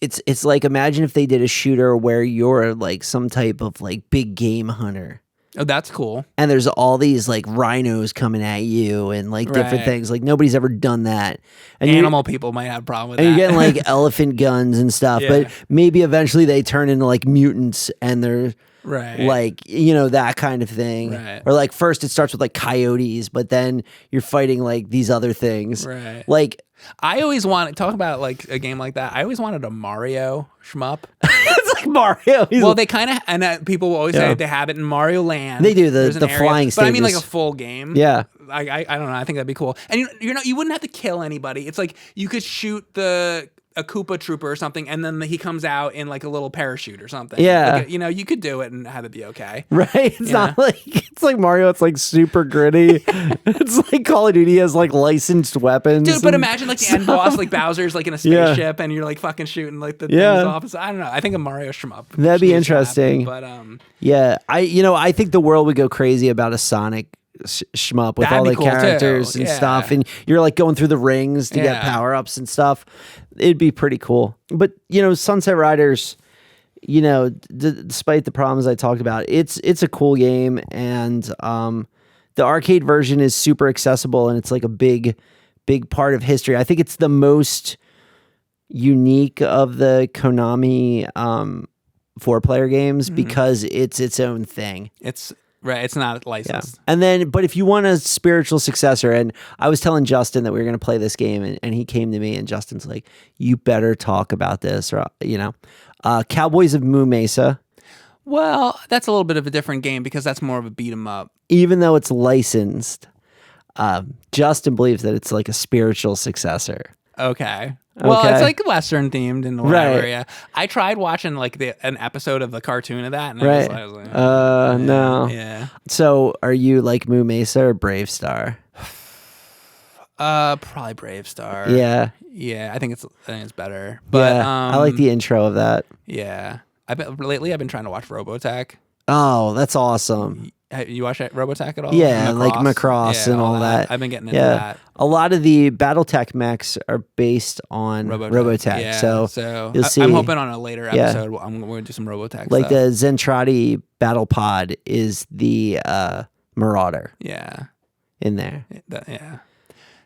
It's like, imagine if they did a shooter where you're like some type of like big game hunter, Oh, that's cool. and there's all these like rhinos coming at you and like different Right. things. Like nobody's ever done that. And you're- Animal people might have a problem with and that. you're getting like elephant guns and stuff, Yeah. but maybe eventually they turn into like mutants, and they're right. like, you know, that kind of thing. Right. Or like first it starts with like coyotes, but then you're fighting like these other things. Right. Like I always wanted talk about like a game like that. I always wanted a Mario shmup. it's like Mario. He's Well, they kind of, and people will always Yeah. say they have it in Mario Land. They do, There's an the area. flying But I mean, like a stages. full game. Yeah. I don't know. I think that'd be cool. And you wouldn't have to kill anybody. It's like you could shoot a Koopa Trooper or something, and then he comes out in like a little parachute or something. Yeah. Like, you know, you could do it and have it be okay. Right? It's not like, it's like Mario, it's like super gritty. It's like Call of Duty has like licensed weapons. Dude, but and imagine like the end boss, like Bowser's like in a Yeah. spaceship, and you're like fucking shooting like the Yeah. things off. So I don't know. I think a Mario shmup. That'd be needs to happen, interesting. But Yeah, I think the world would go crazy about a Sonic shmup with That'd all be the cool, characters too. and Yeah. stuff, and you're like going through the rings to get Yeah. power-ups and stuff. It'd be pretty cool. But, you know, Sunset Riders, you know, despite the problems I talked about, it's a cool game, and the arcade version is super accessible, and it's like a big part of history. I think it's the most unique of the Konami 4-player games because it's its own thing. It's right. It's not licensed. And then, but if you want a spiritual successor, and I was telling Justin that we were going to play this game, and he came to me, and Justin's like, "You better talk about this," or Cowboys of Mu Mesa. Well, that's a little bit of a different game because that's more of a beat 'em up. Even though it's licensed, Justin believes that it's like a spiritual successor. Okay. Well, Okay. it's like Western themed and whatever. Right. Yeah, I tried watching like an episode of the cartoon of that, and Right. I was like, No. yeah. So, are you like Mu Mesa or Brave Star? Probably Brave Star. Yeah. Yeah, I think it's better. But I like the intro of that. Yeah, lately I've been trying to watch Robotech. Oh, that's awesome. You watch Robotech at all? Yeah, like Macross and all that. I've been getting into that. A lot of the BattleTech mechs are based on Robotech. Yeah, so you'll see. I'm hoping on a later episode I'm going to do some Robotech like stuff. the Zentradi Battle Pod is the Marauder Yeah. in there. Yeah.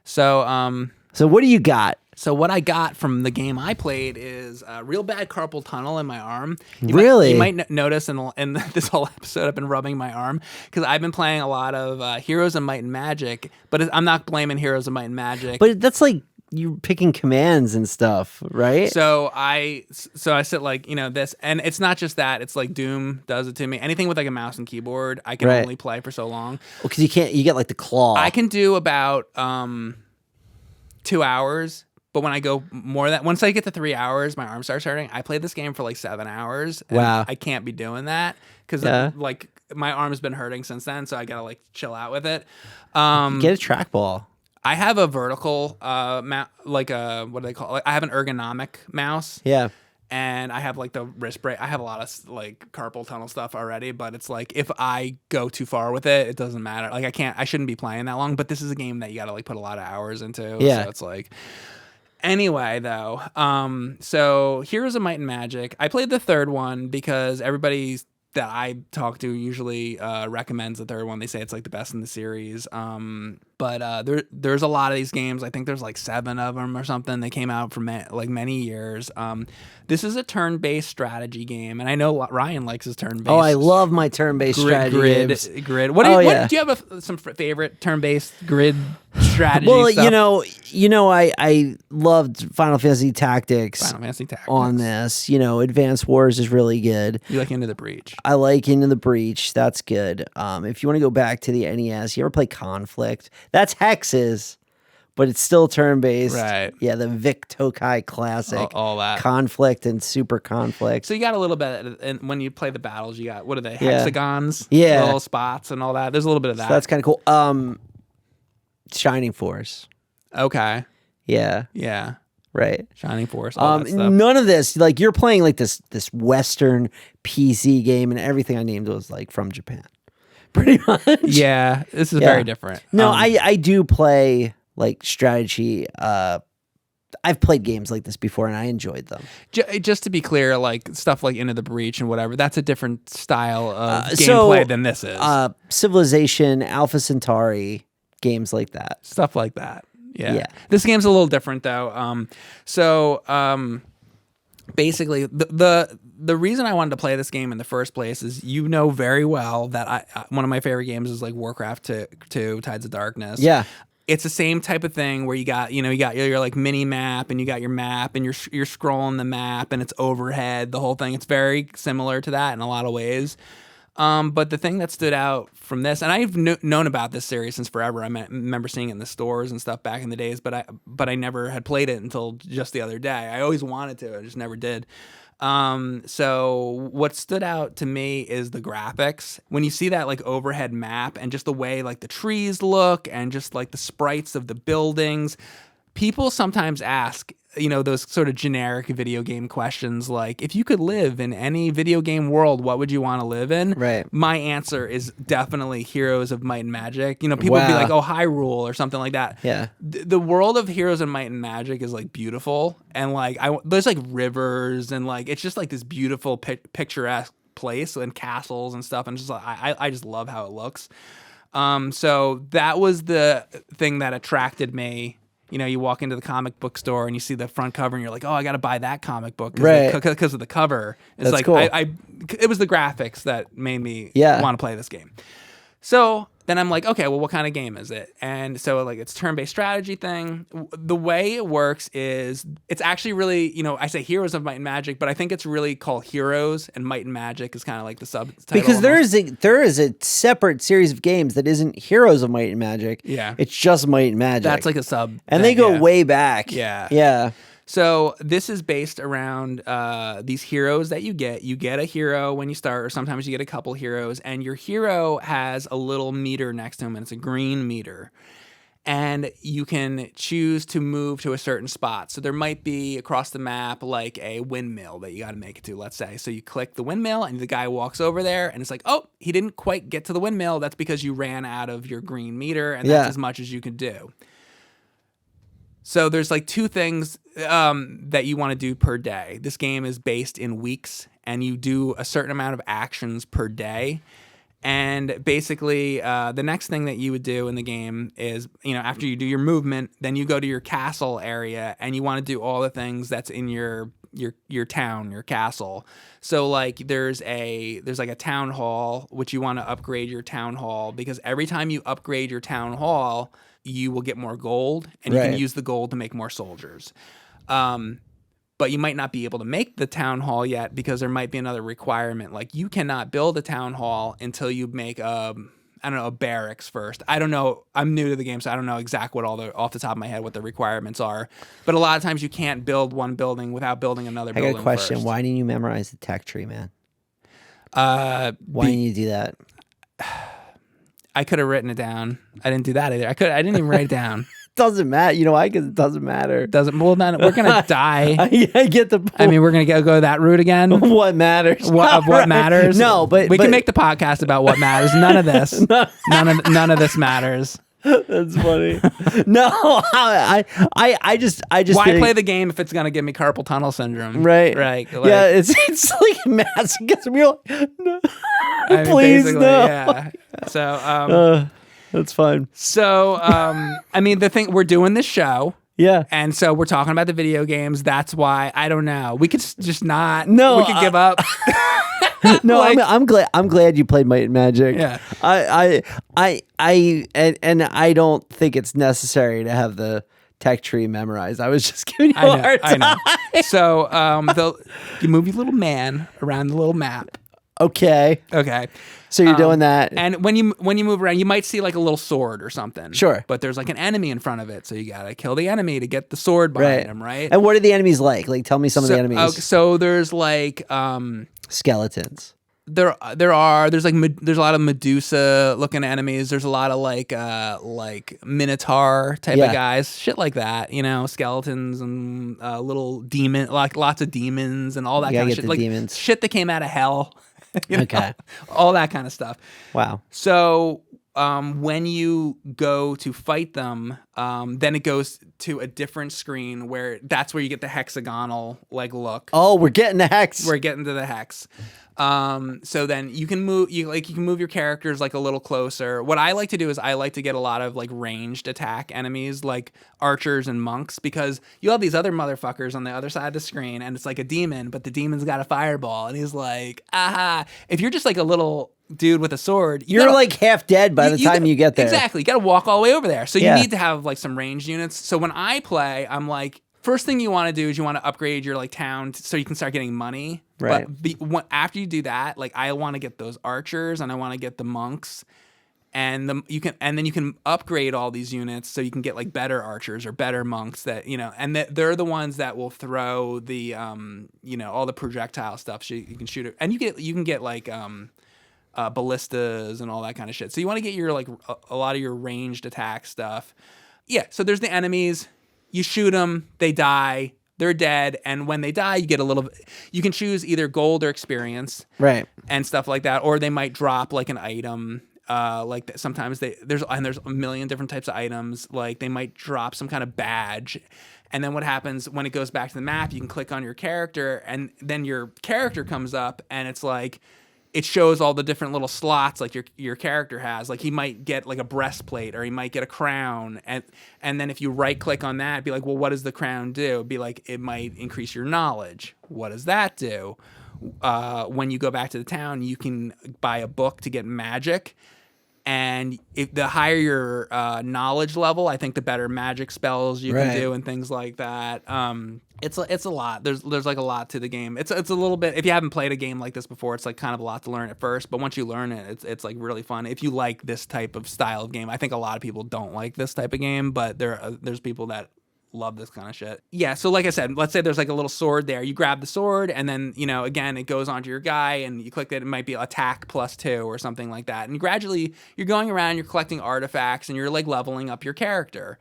So So what do you got? So what I got from the game I played is a real bad carpal tunnel in my arm. Really? You might notice in this whole episode I've been rubbing my arm because I've been playing a lot of Heroes of Might and Magic, but I'm not blaming Heroes of Might and Magic. But that's like you picking commands and stuff, right? So I sit like, this, and it's not just that. It's like Doom does it to me. Anything with like a mouse and keyboard, I can only play for so long. Well, because you get like the claw. I can do about 2 hours. But when I go more than once I get to 3 hours, my arm starts hurting. I played this game for like 7 hours. And Wow. I can't be doing that because like my arm's been hurting since then. So I gotta like chill out with it. Get a trackball. I have a vertical like a what do they call it? Like, I have an ergonomic mouse. Yeah. And I have like the wrist brace. I have a lot of like carpal tunnel stuff already, but it's like if I go too far with it, it doesn't matter. Like I shouldn't be playing that long. But this is a game that you got to like put a lot of hours into. Yeah. So it's like. Anyway, though, so Heroes of Might and Magic. I played the third one because everybody that I talk to usually recommends the third one. They say it's like the best in the series. But there's a lot of these games. I think there's like 7 of them or something. They came out for like many years. This is a turn-based strategy game, and I know Ryan likes his turn-based. Oh, I love my turn-based strategy games. Grid. What do you have some favorite turn-based grid strategy? Well, stuff? I loved Final Fantasy Tactics. On this. Advanced Wars is really good. You like Into the Breach. I like Into the Breach. That's good. If you want to go back to the NES, you ever play Conflict? That's hexes, but it's still turn-based. Right. Yeah, the Vic Tokai classic. All that. Conflict and Super Conflict. So you got a little bit, and when you play the battles, you got, what are they, hexagons? Yeah. Little spots and all that. There's a little bit of that. So that's kind of cool. Shining Force. Okay. Yeah. Yeah. Right. Shining Force, all that stuff. None of this, like you're playing like this Western PC game, and everything I named was like from Japan. Pretty much. Yeah. This is very different. No, I do play like strategy. I've played games like this before, and I enjoyed them. Just to be clear, like stuff like Into the Breach and whatever, that's a different style of gameplay than this is. Civilization, Alpha Centauri, games like that. Stuff like that. Yeah. This game's a little different though. Basically, the reason I wanted to play this game in the first place is very well that one of my favorite games is like Warcraft 2, Tides of Darkness. Yeah. It's the same type of thing where you got your like mini map and you got your map and you're scrolling the map and it's overhead, the whole thing. It's very similar to that in a lot of ways. But the thing that stood out from this, and I've known about this series since forever. I remember seeing it in the stores and stuff back in the days, but I never had played it until just the other day. I always wanted to, I just never did. So what stood out to me is the graphics. When you see that like overhead map and just the way like the trees look and just like the sprites of the buildings, people sometimes ask, those sort of generic video game questions like, if you could live in any video game world, what would you want to live in? Right. My answer is definitely Heroes of Might and Magic. People would be like, oh, Hyrule or something like that. Yeah. The world of Heroes of Might and Magic is like beautiful. And like, there's like rivers and like, it's just like this beautiful picturesque place and castles and stuff. And just like, I just love how it looks. So that was the thing that attracted me you walk into the comic book store and you see the front cover and you're like, oh, I got to buy that comic book Right. because of the cover. It's That's like cool. it was the graphics that made me Yeah. want to play this game. So then I'm like, okay, well, what kind of game is it? And so like it's turn-based strategy thing. The way it works is it's actually really, I say Heroes of Might and Magic, but I think it's really called Heroes, and Might and Magic is kind of like the subtitle. Because almost. there is a separate series of games that isn't Heroes of Might and Magic. Yeah. It's just Might and Magic. That's like a sub. And they go yeah. way back. Yeah. Yeah. So this is based around these heroes that you get. You get a hero when you start, or sometimes you get a couple heroes, and your hero has a little meter next to him, and it's a green meter. And you can choose to move to a certain spot. So there might be across the map like a windmill that you got to make it to, let's say. So you click the windmill, and the guy walks over there, and it's like, oh, he didn't quite get to the windmill. That's because you ran out of your green meter, and that's as much as you can do. So there's like two things that you want to do per day. This game is based in weeks, and you do a certain amount of actions per day. And basically, the next thing that you would do in the game is, after you do your movement, then you go to your castle area, and you want to do all the things that's in your town, your castle. So like there's like a town hall, which you want to upgrade your town hall, because every time you upgrade your town hall, you will get more gold, and you can use the gold to make more soldiers. But you might not be able to make the town hall yet, because there might be another requirement. Like you cannot build a town hall until you make a barracks first. I don't know. I'm new to the game, so I don't know exactly off the top of my head what the requirements are. But a lot of times you can't build one building without building another building. I got a question. First. Why didn't you memorize the tech tree, man? Why didn't you do that? I could have written it down. I didn't do that either. I didn't even write it down. Doesn't matter. You know why? Because it doesn't matter. Well, then we're gonna die. I get the point. I mean, we're gonna go that route again. What matters? What matters? No, but we can make the podcast about what matters. None of this. None of this matters. That's funny. No, I just Why think, play the game if it's gonna give me carpal tunnel syndrome? Right. Like, yeah, it's like massive. Gets real. No. I mean, Please basically, no. Yeah. So that's fine. So I mean, the thing, we're doing this show. Yeah. And so we're talking about the video games. That's why I don't know. We could just not. No, we could give up. No, Like- I'm glad you played Might and Magic. Yeah. I don't think it's necessary to have the tech tree memorized. I was just giving you a hard time. I know. So you move your little man around the little map. Okay. Okay. So you're doing that. And when you move around, you might see like a little sword or something. Sure. But there's like an enemy in front of it, so you gotta kill the enemy to get the sword behind him, right? And what are the enemies like? Like, tell me some of the enemies. Okay, so there's like Skeletons. there's a lot of Medusa looking enemies. There's a lot of like Minotaur type of guys, shit like that. Skeletons and little demon, like lots of demons and all that kind of shit. Like demons. shit that came out of hell. Okay. All that kind of stuff. Wow. So when you go to fight them, then it goes to a different screen that's where you get the hexagonal like look. Oh, we're getting the hex. We're getting to the hex. So then you can move your characters like a little closer. What I like to do is I like to get a lot of like ranged attack enemies like archers and monks, because you have these other motherfuckers on the other side of the screen and it's like a demon, but the demon's got a fireball and he's like, aha. If you're just like a little dude with a sword, you're like half dead by the time you get there. Exactly. You got to walk all the way over there. So you need to have like some ranged units. So when I play, I'm like, first thing you want to do is you want to upgrade your like town so you can start getting money. Right. But after you do that, like I want to get those archers and I want to get the monks, and then you can upgrade all these units so you can get like better archers or better monks that and they're the ones that will throw the all the projectile stuff. So you can shoot it, and you can get like ballistas and all that kind of shit. So you want to get your like a lot of your ranged attack stuff. Yeah. So there's the enemies. You shoot them, they die, they're dead, and when they die, you get a little. You can choose either gold or experience, right, and stuff like that, or they might drop like an item. Like sometimes there's a million different types of items. Like they might drop some kind of badge, and then what happens when it goes back to the map? You can click on your character, and then your character comes up, and it's like, it shows all the different little slots like your character has. Like he might get like a breastplate or he might get a crown, and then if you right click on that, be like, well, what does the crown do? It'd be like it might increase your knowledge. What does that do? When you go back to the town, you can buy a book to get magic. And the higher your knowledge level, I think the better magic spells you can do and things like that. It's a lot. There's like a lot to the game. It's a little bit. If you haven't played a game like this before, it's like kind of a lot to learn at first. But once you learn it, it's like really fun. If you like this type of style of game, I think a lot of people don't like this type of game, but there's people that love this kind of shit. Yeah, so like I said, let's say there's like a little sword there. You grab the sword, and then, again, it goes onto your guy, and you click it. It might be attack +2 or something like that. And gradually, you're going around, you're collecting artifacts, and you're like leveling up your character.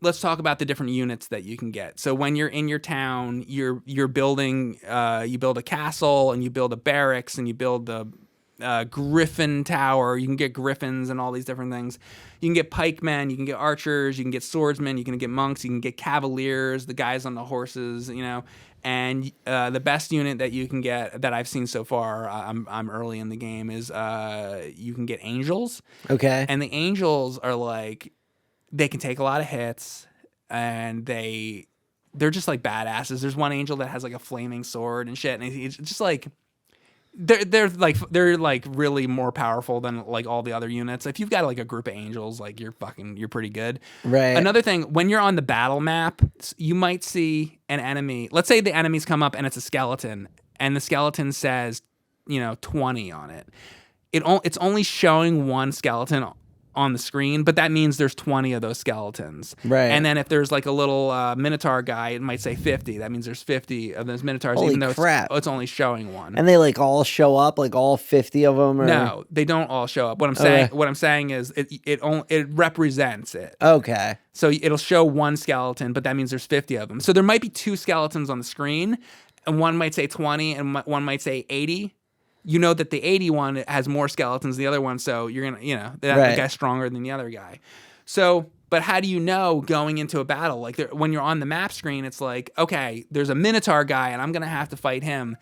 Let's talk about the different units that you can get. So when you're in your town, you're building, you build a castle, and you build a barracks, and you build the griffin tower. You can get griffins and all these different things. You can get pikemen, you can get archers, you can get swordsmen, you can get monks, you can get cavaliers, the guys on the horses, and the best unit that you can get that I've seen so far, I'm early in the game, is you can get angels. Okay. And the angels are like, they can take a lot of hits, and they're just like badasses. There's one angel that has like a flaming sword and shit, and it's just like they're like really more powerful than like all the other units. If you've got like a group of angels, like you're pretty good. Right. Another thing, when you're on the battle map, you might see an enemy. Let's say the enemies come up and it's a skeleton, and the skeleton says, 20 on it. It's only showing one skeleton on the screen, but that means there's 20 of those skeletons. Right. And then if there's like a little Minotaur guy, it might say 50. That means there's 50 of those Minotaurs, even though it's only showing one. And they like all show up, like all 50 of them? Or? No, they don't all show up. What I'm saying is it represents it. Okay. So it'll show one skeleton, but that means there's 50 of them. So there might be two skeletons on the screen, and one might say 20 and one might say 80. You know that the 81 has more skeletons than the other one, so you're gonna, that guy's stronger than the other guy. So, but how do you know going into a battle? Like when you're on the map screen, it's like, okay, there's a Minotaur guy, and I'm gonna have to fight him.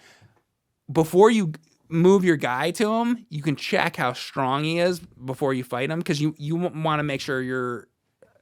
Before you move your guy to him, you can check how strong he is before you fight him, because you want to make sure you're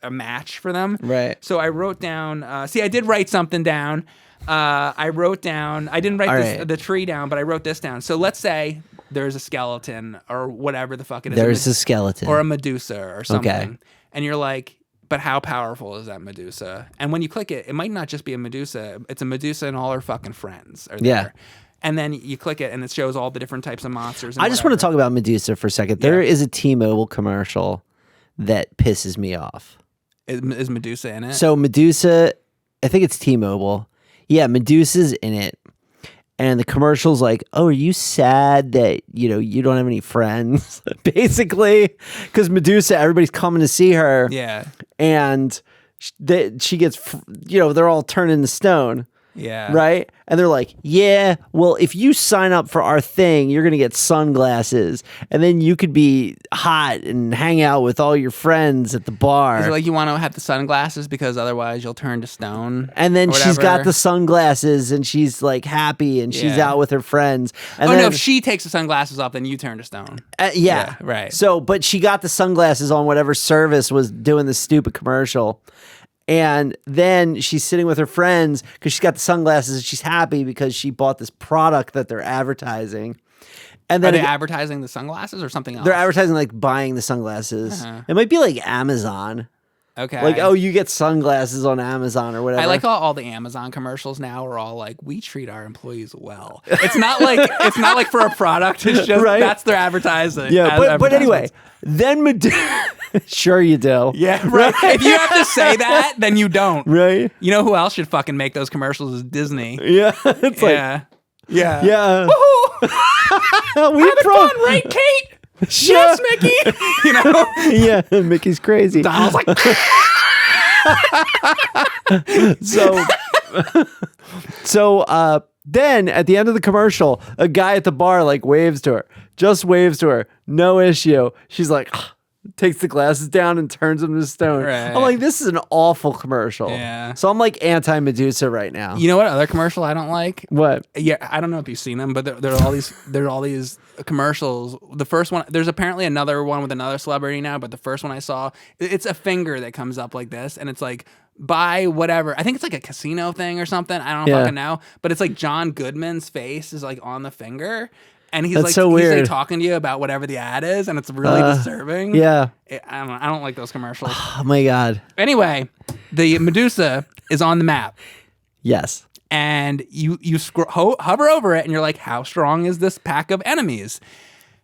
a match for them. Right. So I wrote down. I did write something down. I didn't write the tree down, but I wrote this down. So let's say there's a skeleton or whatever the fuck it is. There's a skeleton. Or a Medusa or something. Okay. And you're like, but how powerful is that Medusa? And when you click it, it might not just be a Medusa. It's a Medusa and all her fucking friends are there. Yeah. And then you click it and it shows all the different types of monsters. I just want to talk about Medusa for a second. There is a T-Mobile commercial that pisses me off. Is Medusa in it? So Medusa, I think it's T-Mobile. Yeah, Medusa's in it. And the commercial's like, oh, are you sad that, you don't have any friends? Basically. Because Medusa, everybody's coming to see her. Yeah. And she gets, they're all turning to stone. Yeah. Right? And they're like, yeah, well, if you sign up for our thing, you're going to get sunglasses. And then you could be hot and hang out with all your friends at the bar. Is it like you want to have the sunglasses because otherwise you'll turn to stone? And then she's got the sunglasses and she's like happy and she's out with her friends. And then, no, if she takes the sunglasses off, then you turn to stone. Yeah. Right. So, but she got the sunglasses on whatever service was doing this stupid commercial. And then she's sitting with her friends because she's got the sunglasses and she's happy because she bought this product that they're advertising. And then are they advertising the sunglasses or something else? They're advertising like buying the sunglasses. Uh-huh. It might be like Amazon. Okay. Like, oh, you get sunglasses on Amazon or whatever. I like all the Amazon commercials now are all like, we treat our employees well. It's not like for a product. It's just that's their advertising. Yeah, but anyway, then Medusa. Sure you do. Yeah, right. If you have to say that, then you don't. Right. You know who else should fucking make those commercials is Disney. Yeah. It's like, yeah. Woohoo! Having fun, right, Kate? Yes, Mickey. Yeah, Mickey's crazy. Donald's like. So then at the end of the commercial, a guy at the bar like waves to her, no issue. She's like, takes the glasses down and turns them to stone. Right. I'm like, this is an awful commercial. Yeah. So I'm like anti-Medusa right now. You know what other commercial I don't like? What? Yeah, I don't know if you've seen them, but there are all these commercials. The first one, there's apparently another one with another celebrity now, but the first one I saw, it's a finger that comes up like this, and it's like, buy whatever. I think it's like a casino thing or something. I don't fucking know. But it's like John Goodman's face is like on the finger. And he's That's like, so he's weird. like talking to you about whatever the ad is, and it's really disturbing. Yeah. I don't like those commercials. Oh my God. Anyway, the Medusa is on the map. Yes. And you hover over it, and you're like, how strong is this pack of enemies?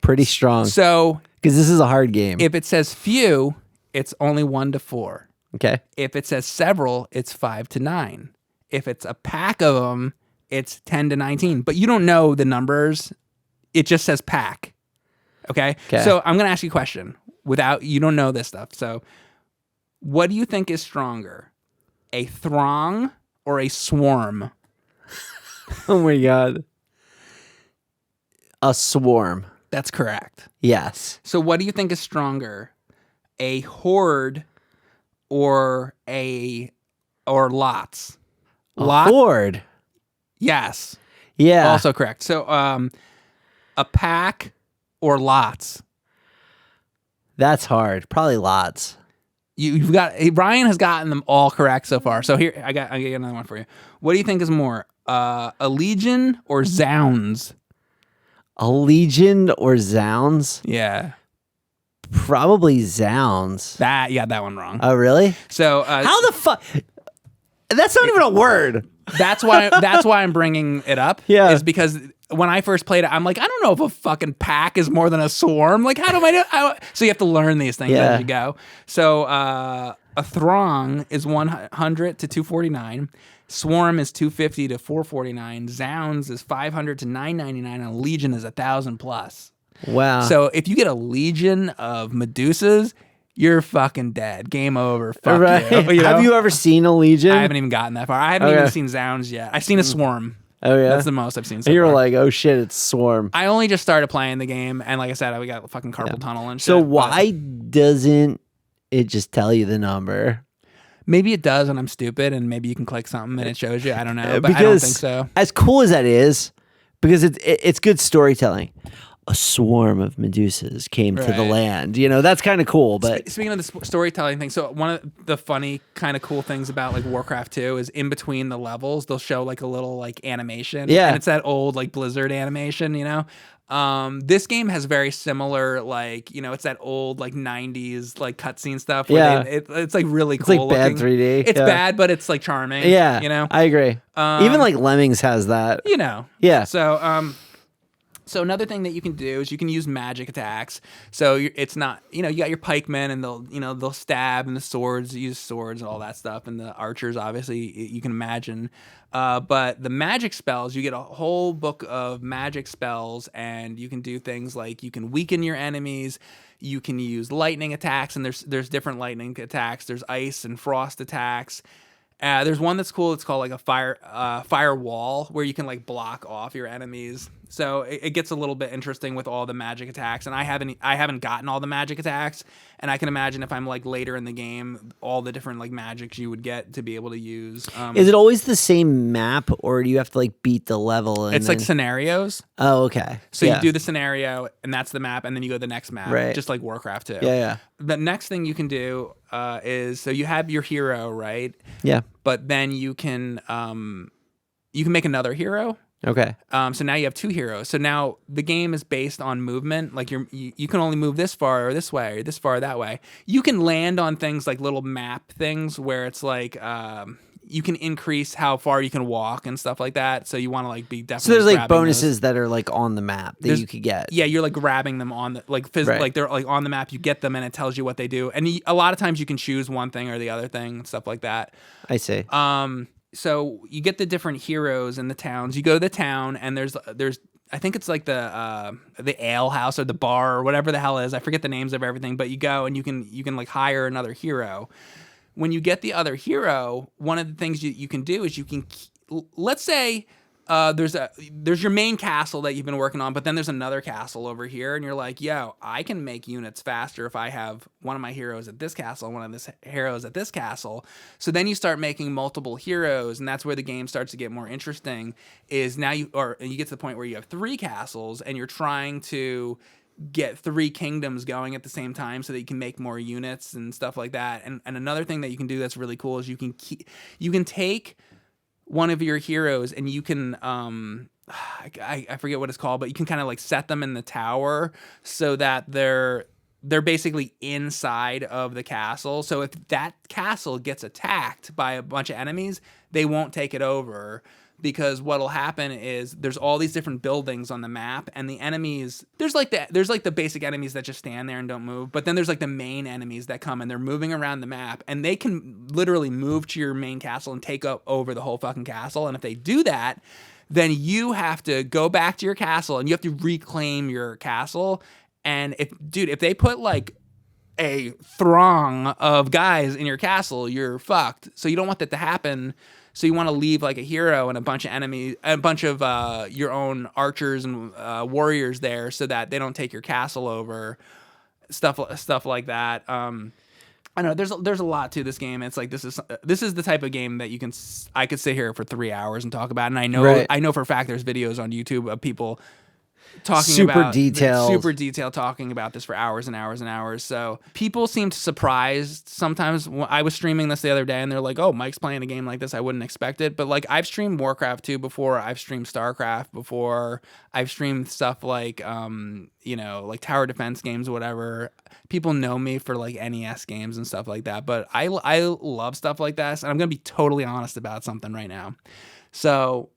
Pretty strong. So, Because this is a hard game. if it says few, it's only 1 to 4. Okay. If it says several, it's 5 to 9. If it's a pack of them, it's 10 to 19. But you don't know the numbers. It just says pack. Okay? So I'm going to ask you a question. You don't know this stuff. So what do you think is stronger? A throng or a swarm? Oh my God. A swarm. That's correct. Yes. So what do you think is stronger? A horde or lots? A horde. Yes. Yeah. Also correct. So a pack or lots? That's hard. Probably lots. You've got Ryan has gotten them all correct so far. So here I got another one for you. What do you think is more, a legion or zounds? A legion or zounds? Yeah, Probably zounds. that one wrong. Oh, really? So How the fuck? That's not even a word. that's why I'm bringing it up. Yeah. Is because when I first played it, I'm like, I don't know if a fucking pack is more than a swarm. Like, how do I know? So you have to learn these things as you go. So a throng is 100 to 249. Swarm is 250 to 449. Zounds is 500 to 999. And a legion is 1,000 plus. Wow. So if you get a legion of Medusas, you're fucking dead. Game over. Fuck you. You know? Have you ever seen a legion? I haven't even gotten that far. I haven't even seen Zounds yet. I've seen a swarm. Oh, yeah? That's the most I've seen so And you were far. like, oh shit, it's swarm. I only just started playing the game, and like I said, we got fucking carpal tunnel and shit. So but why doesn't it just tell you the number? maybe it does, and I'm stupid, and maybe you can click something and it shows you. I don't know, but I don't think so. As cool as that is, because it's good storytelling. A swarm of Medusas came to the Right. land. You know, that's kind of cool. But Speaking of the storytelling thing, so one of the funny kind of cool things about like Warcraft 2 is in between the levels, they'll show like a little like animation. Yeah. And it's that old like Blizzard animation, you know? This game has very similar, like, you know, it's that old like 90s like cutscene stuff. Where it's like really it's cool like bad looking. 3D. It's yeah. bad, but it's like charming. Yeah. You know? I agree. Even like Lemmings has that. You know. Yeah. So another thing that you can do is you can use magic attacks. So it's not, you know, you got your pikemen and they'll stab, and the swords use swords and all that stuff, and the archers obviously you can imagine. But the magic spells, you get a whole book of magic spells, and you can do things like you can weaken your enemies. You can use lightning attacks, and there's different lightning attacks. There's ice and frost attacks. There's one that's cool. It's called like a fire wall, where you can like block off your enemies. So it gets a little bit interesting with all the magic attacks. And I haven't gotten all the magic attacks. And I can imagine if I'm like later in the game, all the different like magics you would get to be able to use. Is it always the same map, or do you have to like beat the level? And it's like scenarios. Oh, okay. So you do the scenario, and that's the map, and then you go to the next map, Right. just like Warcraft 2. Yeah. The next thing you can do is, so you have your hero, right? Yeah. But then you can make another hero. Okay. So now you have two heroes. So now the game is based on movement. Like you can only move this far or this way, or this far or that way. You can land on things like little map things where it's like you can increase how far you can walk and stuff like that. So you want to like be definitely. So there's like grabbing bonuses those. that are like on the map that you could get. Yeah, you're like grabbing them on the like Right. like they're like on the map. You get them and it tells you what they do. And a lot of times you can choose one thing or the other thing and stuff like that. I see. So you get the different heroes in the towns. You go to the town, and there's I think it's like the ale house or the bar or whatever the hell it is. I forget the names of everything, but you go and you can like hire another hero. When you get the other hero, one of the things you can do is you can, let's say there's your main castle that you've been working on, but then there's another castle over here, and you're like, yo, I can make units faster if I have one of my heroes at this castle and one of this heroes at this castle. So then you start making multiple heroes, and that's where the game starts to get more interesting. Is now you get to the point where you have 3 castles, and you're trying to get 3 kingdoms going at the same time so that you can make more units and stuff like that. And another thing that you can do that's really cool is you can take one of your heroes and you can I forget what it's called, but you can kind of like set them in the tower so that they're basically inside of the castle. So if that castle gets attacked by a bunch of enemies, they won't take it over, because what'll happen is there's all these different buildings on the map, and the enemies, there's like the basic enemies that just stand there and don't move, but then there's like the main enemies that come and they're moving around the map, and they can literally move to your main castle and take over the whole fucking castle. And if they do that, then you have to go back to your castle and you have to reclaim your castle. And if they put like a throng of guys in your castle, you're fucked. So you don't want that to happen. So you want to leave like a hero and a bunch of enemies, a bunch of your own archers and warriors there, so that they don't take your castle over. Stuff like that. I know there's a lot to this game. It's like this is the type of game that I could sit here for 3 hours and talk about. And I know for a fact there's videos on YouTube of people talking super detailed talking about this for hours and hours and hours. So people seemed surprised sometimes. I was streaming this the other day and they're like, oh, Mike's playing a game like this, I wouldn't expect it. But like, I've streamed Warcraft 2 before, I've streamed StarCraft before, I've streamed stuff like like tower defense games or whatever. People know me for like NES games and stuff like that, but I love stuff like this, and I'm gonna be totally honest about something right now. So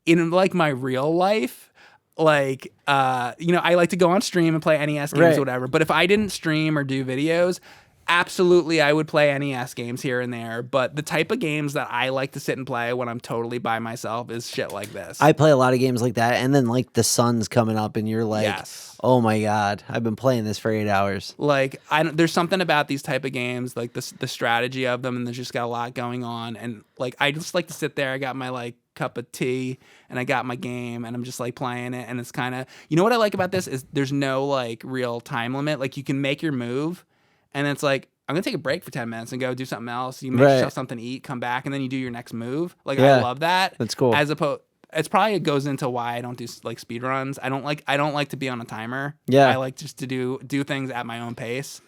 in like my real life, like I like to go on stream and play NES games or whatever. But if I didn't stream or do videos, absolutely I would play NES games here and there. But the type of games that I like to sit and play when I'm totally by myself is shit like this. I play a lot of games like that, and then like the sun's coming up and you're like, yes. Oh my God, I've been playing this for 8 hours. Like there's something about these type of games, like the strategy of them, and there's just got a lot going on. And like, I just like to sit there. I got my like cup of tea and I got my game and I'm just like playing it. And it's kind of, what I like about this is there's no like real time limit. Like you can make your move and it's like, I'm going to take a break for 10 minutes and go do something else. You make yourself something to eat, come back, and then you do your next move. Like, I love that. That's cool. As opposed, it goes into why I don't do like speed runs. I don't like to be on a timer. Yeah. I like just to do things at my own pace.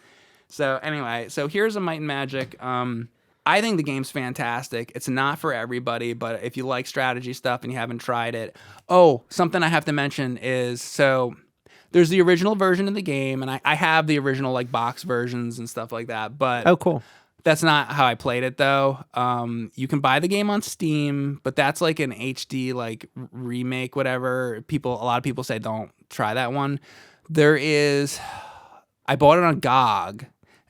So anyway, here's a Might and Magic. I think the game's fantastic. It's not for everybody, but if you like strategy stuff and you haven't tried it. Oh, something I have to mention is, there's the original version of the game, and I have the original like box versions and stuff like that. But oh, cool. That's not how I played it though. You can buy the game on Steam, but that's like an HD like remake, whatever. A lot of people say don't try that one. I bought it on GOG,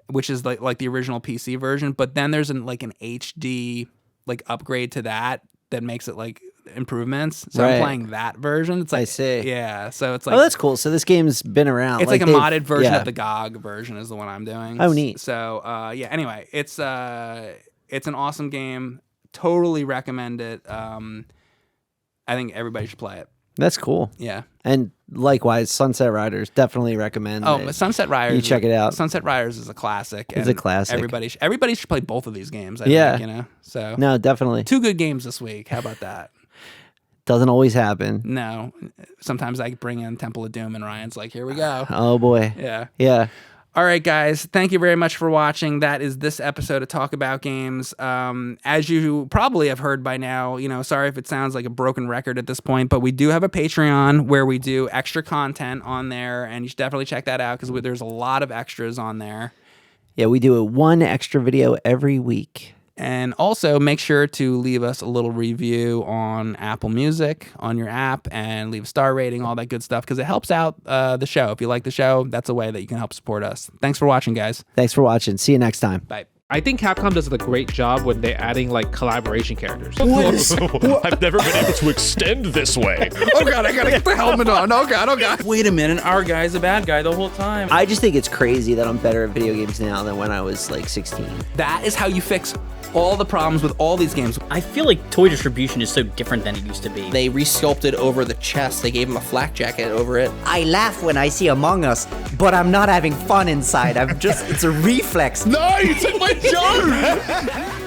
which is like the original PC version, but then there's an HD like upgrade to that makes it like improvements. So I'm playing that version. It's like, I see. Yeah. So it's like, oh, that's cool. So this game's been around. It's like a modded version of the GOG version is the one I'm doing. Oh, neat. So anyway, it's an awesome game. Totally recommend it. I think everybody should play it. That's cool. Yeah. And likewise, Sunset Riders, definitely recommend it. But Sunset Riders. You check it out. Sunset Riders is a classic. It's a classic. Everybody should play both of these games. I think, So no, definitely. 2 good games this week. How about that? Doesn't always happen. No. Sometimes I bring in Temple of Doom and Ryan's like, here we go. Oh boy. Yeah. Yeah. All right, guys. Thank you very much for watching. That is this episode of Talk About Games. As you probably have heard by now, sorry if it sounds like a broken record at this point, but we do have a Patreon where we do extra content on there, and you should definitely check that out because there's a lot of extras on there. Yeah, we do one extra video every week. And also make sure to leave us a little review on Apple Music, on your app, and leave a star rating, all that good stuff, because it helps out the show. If you like the show, that's a way that you can help support us. Thanks for watching, guys. Thanks for watching. See you next time. Bye. I think Capcom does a great job when they're adding like collaboration characters. I've never been able to extend this way. Oh god, I gotta get the helmet on. Oh god. Wait a minute, our guy's a bad guy the whole time. I just think it's crazy that I'm better at video games now than when I was like 16. That is how you fix all the problems with all these games. I feel like toy distribution is so different than it used to be. They resculpted over the chest. They gave him a flak jacket over it. I laugh when I see Among Us, but I'm not having fun inside. It's a reflex. No, you took my joke!